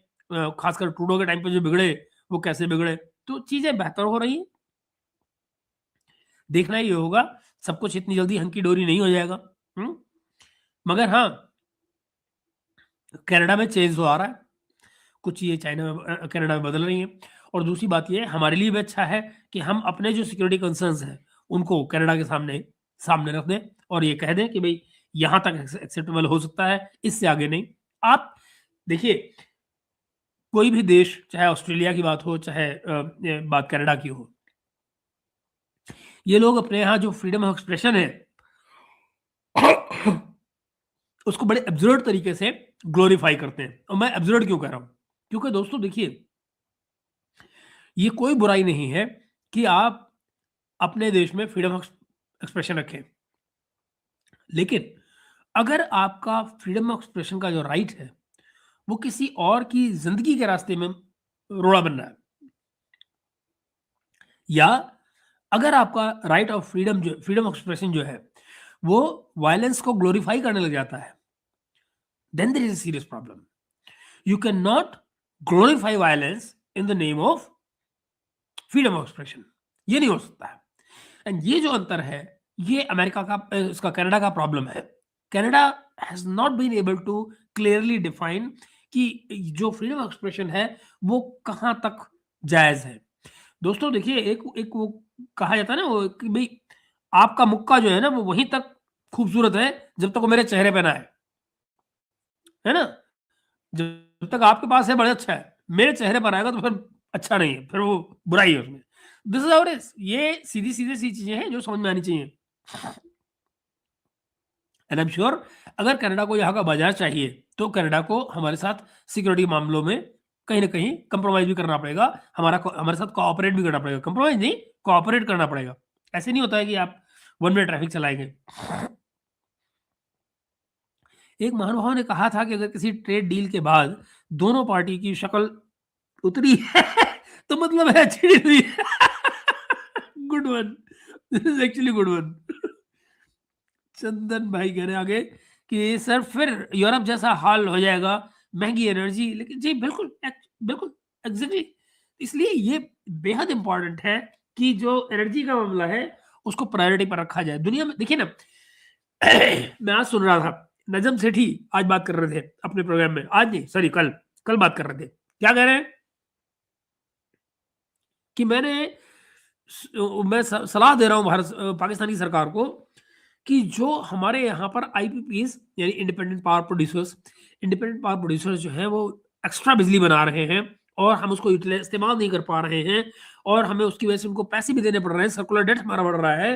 खासकर ट्रूडो के टाइम पे जो बिगड़े वो कैसे बिगड़े। तो चीजें बेहतर हो रही हैं, देखना ये होगा। सब कुछ इतनी जल्दी हंकी डोरी नहीं हो जाएगा। मगर हाँ, कनाडा में चेंज तो आ रहा है, कुछ चीज़ें चाइना में कनाडा में बदल रही हैं। और दूसरी बात ये है, हमारे लिए भी अच्छा है कि हम अपने जो सिक्योरिटी कंसर्न्स हैं उनको कनाडा के सामने सामने रख दें और ये कह दें कि भाई यहाँ तक एक्सेप्टेबल हो सकता है, इससे आगे नहीं। आप देखिए, कोई भी देश, चाहे ऑस्ट्रेलिया की बात हो, चाहे बात कनाडा की हो, ये लोग अपने यहाँ जो फ्रीडम ऑफ एक्सप्रेशन है उसको बड़े एब्सर्ड तरीके से ग्लोरीफाई करते हैं। और मैं एब्सर्ड क्यों कह रहा हूं, क्योंकि दोस्तों देखिए, ये कोई बुराई नहीं है कि आप अपने देश में फ्रीडम ऑफ एक्सप्रेशन रखें, लेकिन अगर आपका फ्रीडम ऑफ एक्सप्रेशन का जो राइट है वो किसी और की जिंदगी के रास्ते में रोड़ा बन रहा है, या अगर आपका right of freedom of expression जो है वो वायलेंस को ग्लोरीफाई करने लग जाता है, then there is a serious problem. You can not glorify violence in the name of freedom of expression, ये नहीं हो सकता है। एंड ये जो अंतर है, ये अमेरिका का इसका कनाडा का प्रॉब्लम है। Canada has not been able to clearly define कि जो फ्रीडम ऑफ एक्सप्रेशन है वो कहाँ तक जायज है। दोस्तों देखिए, एक एक वो कहा जाता है ना, वो कि भाई आपका मुक्का जो है ना वो वहीं तक खूबसूरत है जब तक वो मेरे चेहरे पे ना है ना? जब तक आपके पास है बड़ा अच्छा है, मेरे चेहरे पर आएगा तो फिर अच्छा नहीं है, फिर वो बुराई है उसमें। This is how it is. ये सीधी सी चीजें हैं जो समझ में आनी चाहिए। एंड आई एम श्योर अगर कनाडा को यहाँ का बाजार चाहिए तो कनाडा को हमारे साथ सिक्योरिटी मामलों में कहीं ना कहीं कंप्रोमाइज भी करना पड़ेगा, हमारे साथ कोऑपरेट भी करना पड़ेगा। कंप्रोमाइज नहीं, कोऑपरेट करना पड़ेगा। ऐसे नहीं होता है कि आप वन वे ट्रैफिक चलाएंगे। एक महानुभाव ने कहा था कि अगर किसी ट्रेड डील के बाद दोनों पार्टी की शक्ल उतरी है तो मतलब है अच्छी डील हुई है। Good one, this is actually good one. Chandan भाई कह रहे आगे कि सर फिर यूरोप जैसा हाल हो जाएगा, महंगी एनर्जी। लेकिन जी बिल्कुल, बिल्कुल एग्जैक्टली। इसलिए ये बेहद इंपॉर्टेंट है कि जो एनर्जी का मामला है उसको प्रायोरिटी पर रखा जाए दुनिया में। देखिए ना, मैं आज सुन रहा था, नजम सेठी आज बात कर रहे थे अपने प्रोग्राम में, आज नहीं सॉरी कल कल बात कर रहे थे। क्या कह रहे हैं कि मैं सलाह दे रहा हूं पाकिस्तान की सरकार को कि जो हमारे यहाँ पर आईपीपीज यानी इंडिपेंडेंट पावर प्रोड्यूसर्स जो हैं वो एक्स्ट्रा बिजली बना रहे हैं और हम उसको इस्तेमाल नहीं कर पा रहे हैं और हमें उसकी वजह से उनको पैसे भी देने पड़ रहे हैं, सर्कुलर डेट हमारा बढ़ रहा है।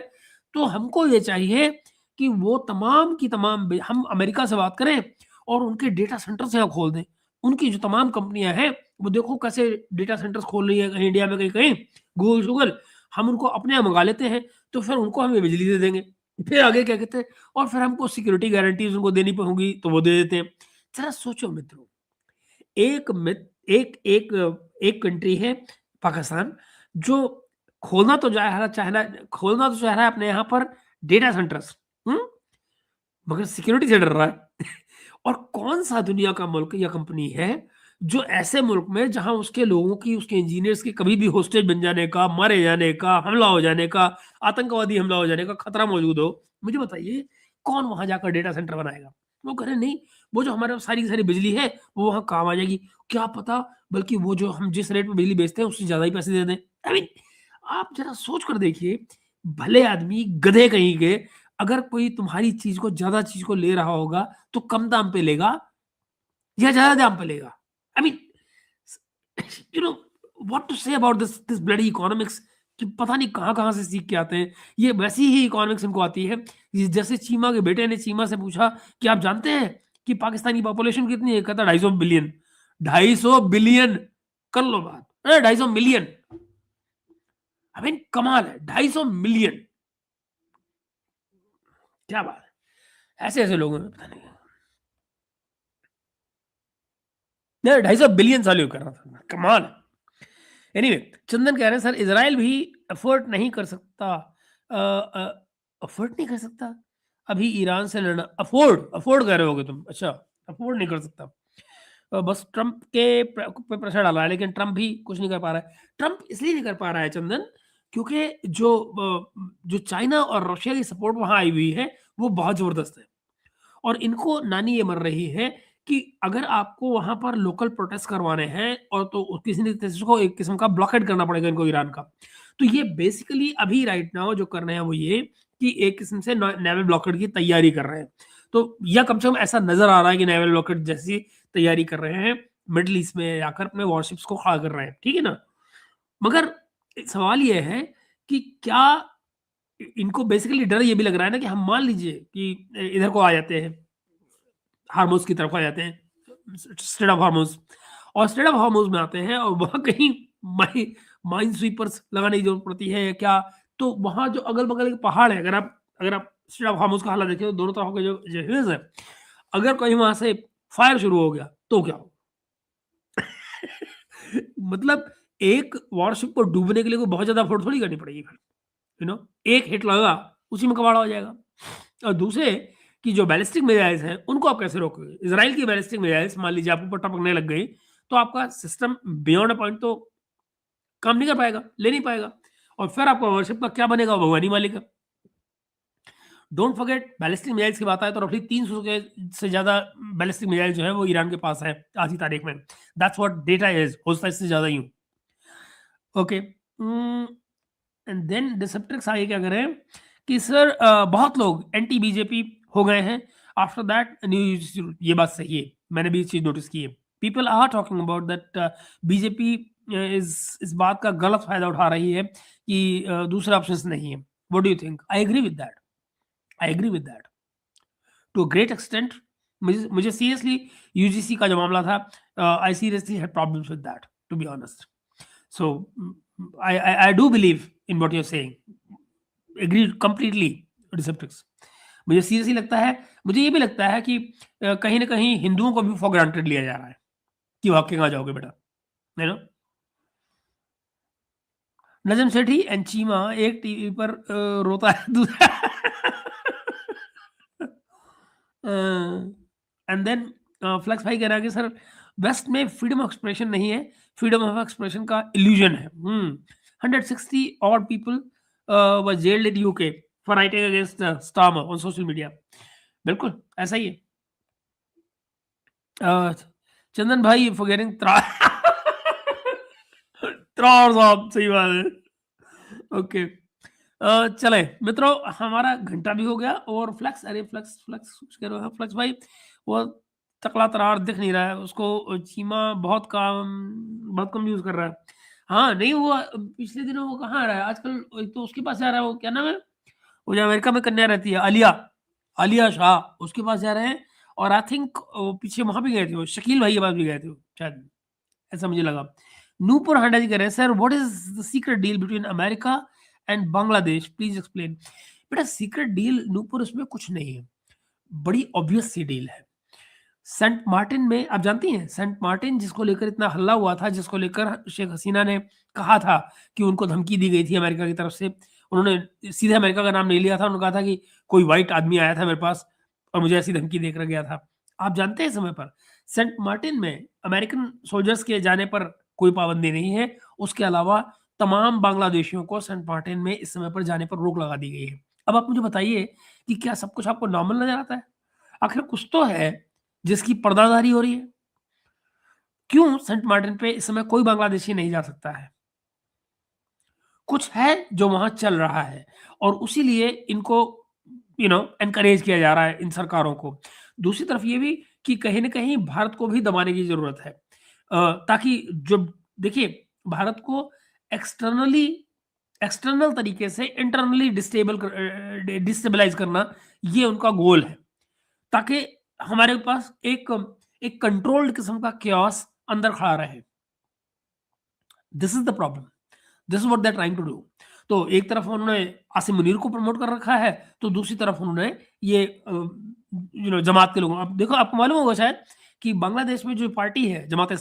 तो हमको ये चाहिए कि वो तमाम की तमाम हम अमेरिका से बात करें और उनके डेटा सेंटर्स यहाँ खोल दें। उनकी जो तमाम कंपनियां हैं वो देखो कैसे डेटा सेंटर्स खोल रही है, कहीं इंडिया में, कहीं कहीं गूगल। हम उनको अपने यहाँ मंगा लेते हैं तो फिर उनको हमें बिजली दे देंगे। फिर आगे क्या कहते हैं, और फिर हमको सिक्योरिटी गारंटीज उनको देनी होंगी तो वो दे देते हैं। जरा सोचो मित्रों, एक मित एक एक कंट्री है पाकिस्तान जो खोलना तो चाह रहा है अपने यहाँ पर डेटा सेंटर्स, मगर सिक्योरिटी से डर रहा है। और कौन सा दुनिया का मुल्क या कंपनी है जो ऐसे मुल्क में जहां उसके लोगों की, उसके इंजीनियर्स के कभी भी होस्टेज बन जाने का, मारे जाने का, हमला हो जाने का, आतंकवादी हमला हो जाने का खतरा मौजूद हो, मुझे बताइए कौन वहां जाकर डेटा सेंटर बनाएगा? वो कह रहे नहीं, वो जो हमारे सारी की सारी बिजली है वो वहां काम आ जाएगी। क्या पता बल्कि वो जो हम जिस रेट में बिजली बेचते हैं उससे ज्यादा ही पैसे दे दें। आई मीन, आप जरा सोच कर देखिए, भले आदमी गधे कहीं के अगर कोई तुम्हारी चीज को, ज्यादा चीज को ले रहा होगा तो कम दाम पे लेगा या ज्यादा दाम पे लेगा? I mean, you know what to say about this bloody economics, कि पता नहीं कहाँ-कहाँ से सीख के आते हैं। ये वैसी ही इकोनॉमिक्स इनको आती है, ये जैसे चीमा के बेटे ने चीमा से पूछा कि आप जानते हैं कि पाकिस्तानी पॉपुलेशन कितनी है? कहता 250 बिलियन। 250 बिलियन, कर लो बात। 250 मिलियन। आई मीन कमाल है, 250 मिलियन। क्या बात है! ऐसे-ऐसे लोगों में पता नहीं। नहीं, 250 बिलियन सालों कर रहा था, कमाल है। एनीवे, चंदन कह रहे हैं सर इज़राइल भी अफोर्ड नहीं कर सकता, अफोर्ड नहीं कर सकता? अभी ईरान से लड़ना अफोर्ड अफोर्ड कह रहे होगे तुम, अच्छा, अफोर्ड नहीं कर सकता। बस ट्रंप के पे प्रेशर डाला है, लेकिन ट्रंप भी कुछ नहीं कर पा रहा है। ट्रंप इसलिए नहीं कर पा रहा है चंदन, क्योंकि जो चाइना और रशिया की सपोर्ट वहाँ आई हुई है, वो बहुत ज़बरदस्त है। और इनको नानी ये मर रही है कि अगर आपको वहाँ पर लोकल प्रोटेस्ट करवाने हैं और तो किसी न किसी को एक किस्म का ब्लॉकेड करना पड़ेगा इनको, ईरान का। तो ये बेसिकली अभी राइट नाउ जो कर रहे हैं वो ये कि एक किस्म से नेवल ब्लॉकेड की तैयारी कर रहे हैं। तो या कम से कम ऐसा नज़र आ रहा है कि नेवल ब्लॉकेड जैसी तैयारी कर रहे हैं, मिडल ईस्ट में जाकर अपने वॉरशिप्स को खड़ा कर रहे हैं, ठीक है ना? मगर सवाल ये है कि क्या इनको बेसिकली डर ये भी लग रहा है ना कि हम मान लीजिए कि इधर को आ जाते हैं, हार्मोज़ की तरफ आ जाते हैं, स्ट्रेट ऑफ हार्मोज़, और स्ट्रेट ऑफ हार्मोज़ में आते हैं और वहाँ कहीं माइन स्वीपर्स लगाने की ज़रूरत पड़ती है या क्या? तो वहाँ जो अगल-बगल के पहाड़ है, अगर आप स्ट्रेट ऑफ हार्मोज़ का हालत देखें तो दोनों तरफ के जो हिल्स हैं, अगर कहीं वहाँ से फायर शुरू हो गया, तो क्या होगा? मतलब एक वॉरशिप को डूबने के लिए कोई बहुत ज़्यादा एफर्ट थोड़ी करनी पड़ेगी फिर, यू नो? एक हिट लगा, उसी में कबाड़ा हो जाएगा। और दूसरे कि जो बैलिस्टिक मिसाइल्स हैं, उनको आप कैसे रोकोगे? इज़राइल की बैलिस्टिक मिसाइल्स मान लीजिए आपको ऊपर टपकने लग गई, तो आपका सिस्टम बियॉन्ड अ पॉइंट तो काम नहीं कर पाएगा, ले नहीं पाएगा, और फिर आपका वॉरशिप का क्या बनेगा? भगवान ही मालिक है। डोंट फॉरगेट, बैलिस्टिक मिसाइल्स की बात आए तो रफली 300 के से ज़्यादा बैलिस्टिक मिसाइल जो है वो ईरान के पास है आज की तारीख में। दैट्स व्हाट डेटा इज़, हो सकता है इससे ज़्यादा ही हो। ओके, एंड देन डिसेप्ट्रिक्स आगे क्या करें कि सर बहुत लोग एंटी बीजेपी हो गए हैं आफ्टर दैट न्यू। ये बात सही है, मैंने भी ये चीज़ नोटिस की है। People are talking about that BJP इस बात का गलत फायदा उठा रही है कि दूसरे ऑप्शंस नहीं है। What do you think? I agree with that, I agree with that to a great extent. मुझे सीरियसली यूजीसी का जो मामला था, I seriously had problems with that, to be honest. So I do believe in what you're saying. Agree completely with Receptrix. मुझे seriously लगता है, मुझे ये भी लगता है कि कहीं न कहीं हिंदुओं को भी फॉर ग्रांटेड लिया जा रहा है कि वाक़ई कहाँ जाओगे बेटा, you know? Najam Sethi and Cheema एक टीवी पर रोता है दूसरा एंड देन फ्लेक्स भाई कह रहा है कि सर वेस्ट में फ्रीडम ऑफ एक्सप्रेशन नहीं है, फ्रीडम ऑफ एक्सप्रेशन का इल्यूजन है। 160 odd people were gelled in UK for writing against Starmer on social media. बिल्कुल ऐसा ही है। चंदन भाई फॉरगेटिंग त्रार साहब, सही बात है। ओके, चले मित्रों, हमारा घंटा भी हो गया और फ्लेक्स, अरे फ्लेक्स फ्लेक्स कुछ कह रहे हो फ्लेक्स भाई, वो तकला तरार दिख नहीं रहा है उसको, चीमा बहुत कम यूज कर रहा है। हाँ नहीं, वो पिछले दिनों वो कहाँ आ रहा है आजकल, एक तो उसके पास जा रहा है, वो क्या नाम है, वो जो अमेरिका में कन्या रहती है, आलिया, आलिया शाह, उसके पास जा रहे हैं। और आई थिंक पीछे वहां भी गए थे, वो शकील भाई के पास भी गए थे वो, शायद ऐसा मुझे लगा। नूपुर हांडा जी कह रहे हैं sir what is the secret deal between America and Bangladesh, please explain. बेटा सीक्रेट डील नूपुर, इसमें कुछ नहीं है, बड़ी ऑब्वियस सी डील है। सेंट मार्टिन में आप जानती हैं, सेंट मार्टिन जिसको लेकर इतना हल्ला हुआ था, जिसको लेकर शेख हसीना ने कहा था कि उनको धमकी दी गई थी अमेरिका की तरफ से, उन्होंने सीधे अमेरिका का नाम नहीं लिया था, उन्होंने कहा था कि कोई व्हाइट आदमी आया था मेरे पास और मुझे ऐसी धमकी देकर गया था। आप जानते हैं समय पर सेंट मार्टिन में अमेरिकन सोल्जर्स के जाने पर कोई पाबंदी नहीं है, उसके अलावा तमाम बांग्लादेशियों को सेंट मार्टिन में इस समय पर जाने पर रोक लगा दी गई है। अब आप मुझे बताइए कि क्या सब कुछ आपको नॉर्मल नजर आता है? आखिर कुछ तो है जिसकी पर्दादारी हो रही है। क्यों सेंट मार्टिन पे इस समय कोई बांग्लादेशी नहीं जा सकता है? कुछ है जो वहां चल रहा है और उसी लिए इनको एनकरेज किया जा रहा है इन सरकारों को। दूसरी तरफ ये भी कि कहीं न कहीं भारत को भी दबाने की ज़रूरत है। ताकि जब देखिए भारत को एक्सटर्नली एक्सटर्नल तरीके से इंटरनली डिस्टेबलाइज़ करना ये उनका गोल है। ताकि हमारे पास एक एक कंट्रोल्ड किस्म का chaos अंदर खड़ा रहे। This is the problem. This is what they are trying to do. तो एक तरफ उन्होंने आसिम मुनीर को प्रमोट कर रखा है, तो दूसरी तरफ उन्होंने ये जमात के लोगों अब देखो आपको मालूम होगा शायद कि बांग्लादेश में जो पार्टी है जमात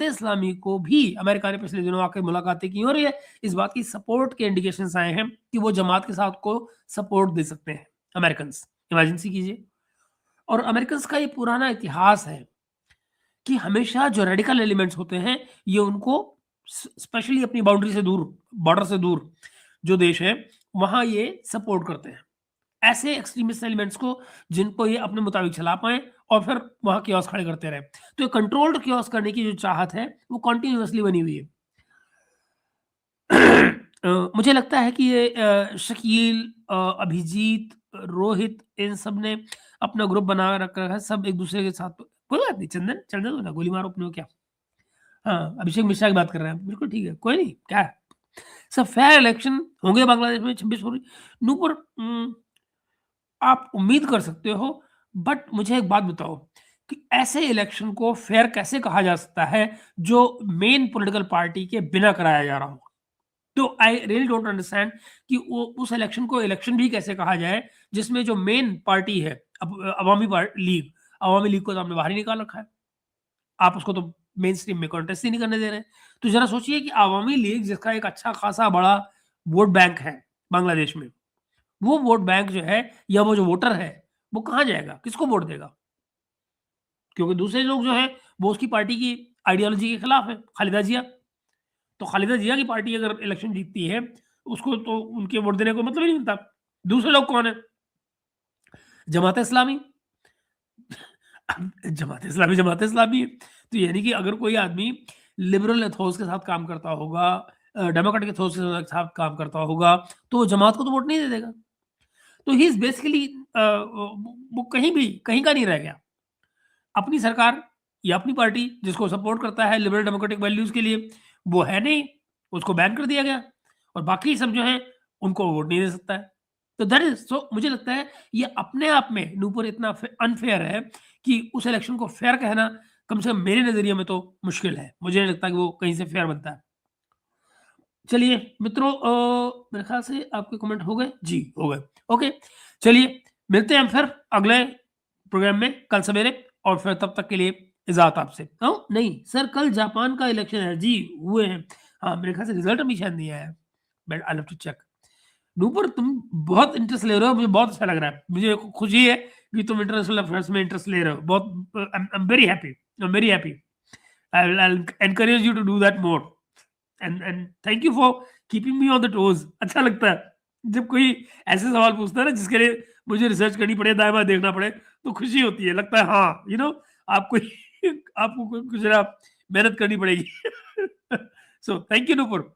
इस्लामी को भी अमेरिका ने पिछले दिनों आके मुलाकातें की और ये इस बात की सपोर्ट के इंडिकेशंस आए हैं कि वो जमात के साथ को सपोर्ट दे सकते हैं अमेरिकन्स। इमेजिन सी कीजिए। और अमेरिकन्स का ये पुराना इतिहास है कि हमेशा जो रेडिकल एलिमेंट्स होते हैं ये उनको स्पेशली अपनी बाउंड्री से दूर बॉर्डर से दूर जो देश है वहां ये सपोर्ट करते हैं ऐसे एक्सट्रीमिस्ट एलिमेंट्स को जिनको ये अपने मुताबिक चला पाए और फिर वहां क्योस खड़े करते रहे। तो ये कंट्रोल्ड क्योस करने की जो चाहत है वो कॉन्टिन्यूसली बनी हुई है। मुझे लगता है कि ये शकील अभिजीत रोहित इन सब ने अपना ग्रुप बना रखा है सब एक दूसरे के साथ। कोई बात नहीं चंदन चंदन दो ना गोली मारो अपने को क्या। हाँ अभिषेक मिश्रा की बात कर रहे हैं बिल्कुल ठीक है कोई नहीं क्या है। सब फेयर इलेक्शन होंगे बांग्लादेश में 26 फरवरी नूपुर। आप उम्मीद कर सकते हो बट मुझे एक बात बताओ कि ऐसे इलेक्शन को फेयर कैसे कहा जा सकता है जो मेन पॉलिटिकल पार्टी के बिना कराया जा रहा हो। तो आई रियली डोंट अंडरस्टैंड कि वो उस इलेक्शन को इलेक्शन भी कैसे कहा जाए जिसमें जो मेन पार्टी है अवामी लीग को तो आपने बाहर ही निकाल रखा है। आप उसको तो मेन स्ट्रीम में कॉन्टेस्ट ही नहीं करने दे रहे हैं। तो जरा सोचिए कि अवामी लीग जिसका एक अच्छा खासा बड़ा वोट बैंक है बांग्लादेश में, वो वोट बैंक जो है या वो जो वोटर है वो कहाँ जाएगा, किसको वोट देगा? क्योंकि दूसरे लोग जो है वो उसकी पार्टी की आइडियोलॉजी के खिलाफ है। खालिदा जिया, तो खालिदा जिया की पार्टी अगर इलेक्शन जीतती है उसको तो उनके वोट देने का मतलब ही नहीं बनता। दूसरे लोग कौन है? जमात इस्लामी। जमात इस्लामी है। तो यानी कि अगर कोई आदमी लिबरल एथोस के साथ काम करता होगा, डेमोक्रेटिक एथोस के साथ काम करता होगा, तो वो जमात को तो वोट नहीं दे देगा। तो ही इज़ बेसिकली वो कहीं का नहीं रह गया। अपनी सरकार या अपनी पार्टी जिसको सपोर्ट करता है लिबरल डेमोक्रेटिक वैल्यूज़ के लिए, वो है नहीं, उसको बैन कर दिया गया और बाकी सब जो हैं, उनको वोट नहीं दे सकता है। तो दैट इज़ सो मुझे लगता है ये अपने आप में नूपुर इतना अनफेयर है कि उस इलेक्शन को फेयर कहना कम से कम मेरे नज़रिए में तो मुश्किल है। मुझे नहीं लगता कि वो कहीं से फेयर बनता है। चलिए मित्रों मेरे ख़्याल से आपके कमेंट हो गए? जी, हो गए। ओके, चलिए मिलते हैं हम फिर अगले प्रोग्राम में कल सवेरे और फिर तब तक के लिए इजाज़त आपसे। नहीं सर कल जापान का इलेक्शन है। जी, हुए हैं। हाँ, मेरे ख़्याल से रिज़ल्ट अभी शायद नहीं आया है। But I have to check. Nupur तुम बहुत इंटरेस्ट ले रहे हो, मुझे बहुत अच्छा लग रहा है। मुझे खुशी है कि तुम इंटरनेशनल अफेयर्स में इंटरेस्ट ले रहे हो। बहुत I am very happy. I am very happy. I will encourage you to do that more. And thank you for keeping me on the toes. अच्छा लगता है जब कोई ऐसे सवाल पूछता है ना जिसके लिए मुझे रिसर्च करनी पड़े दाएं बाएं देखना पड़े तो खुशी होती है। लगता है हाँ आपको आपको कुछ जरा मेहनत करनी पड़ेगी। So thank you Nupur.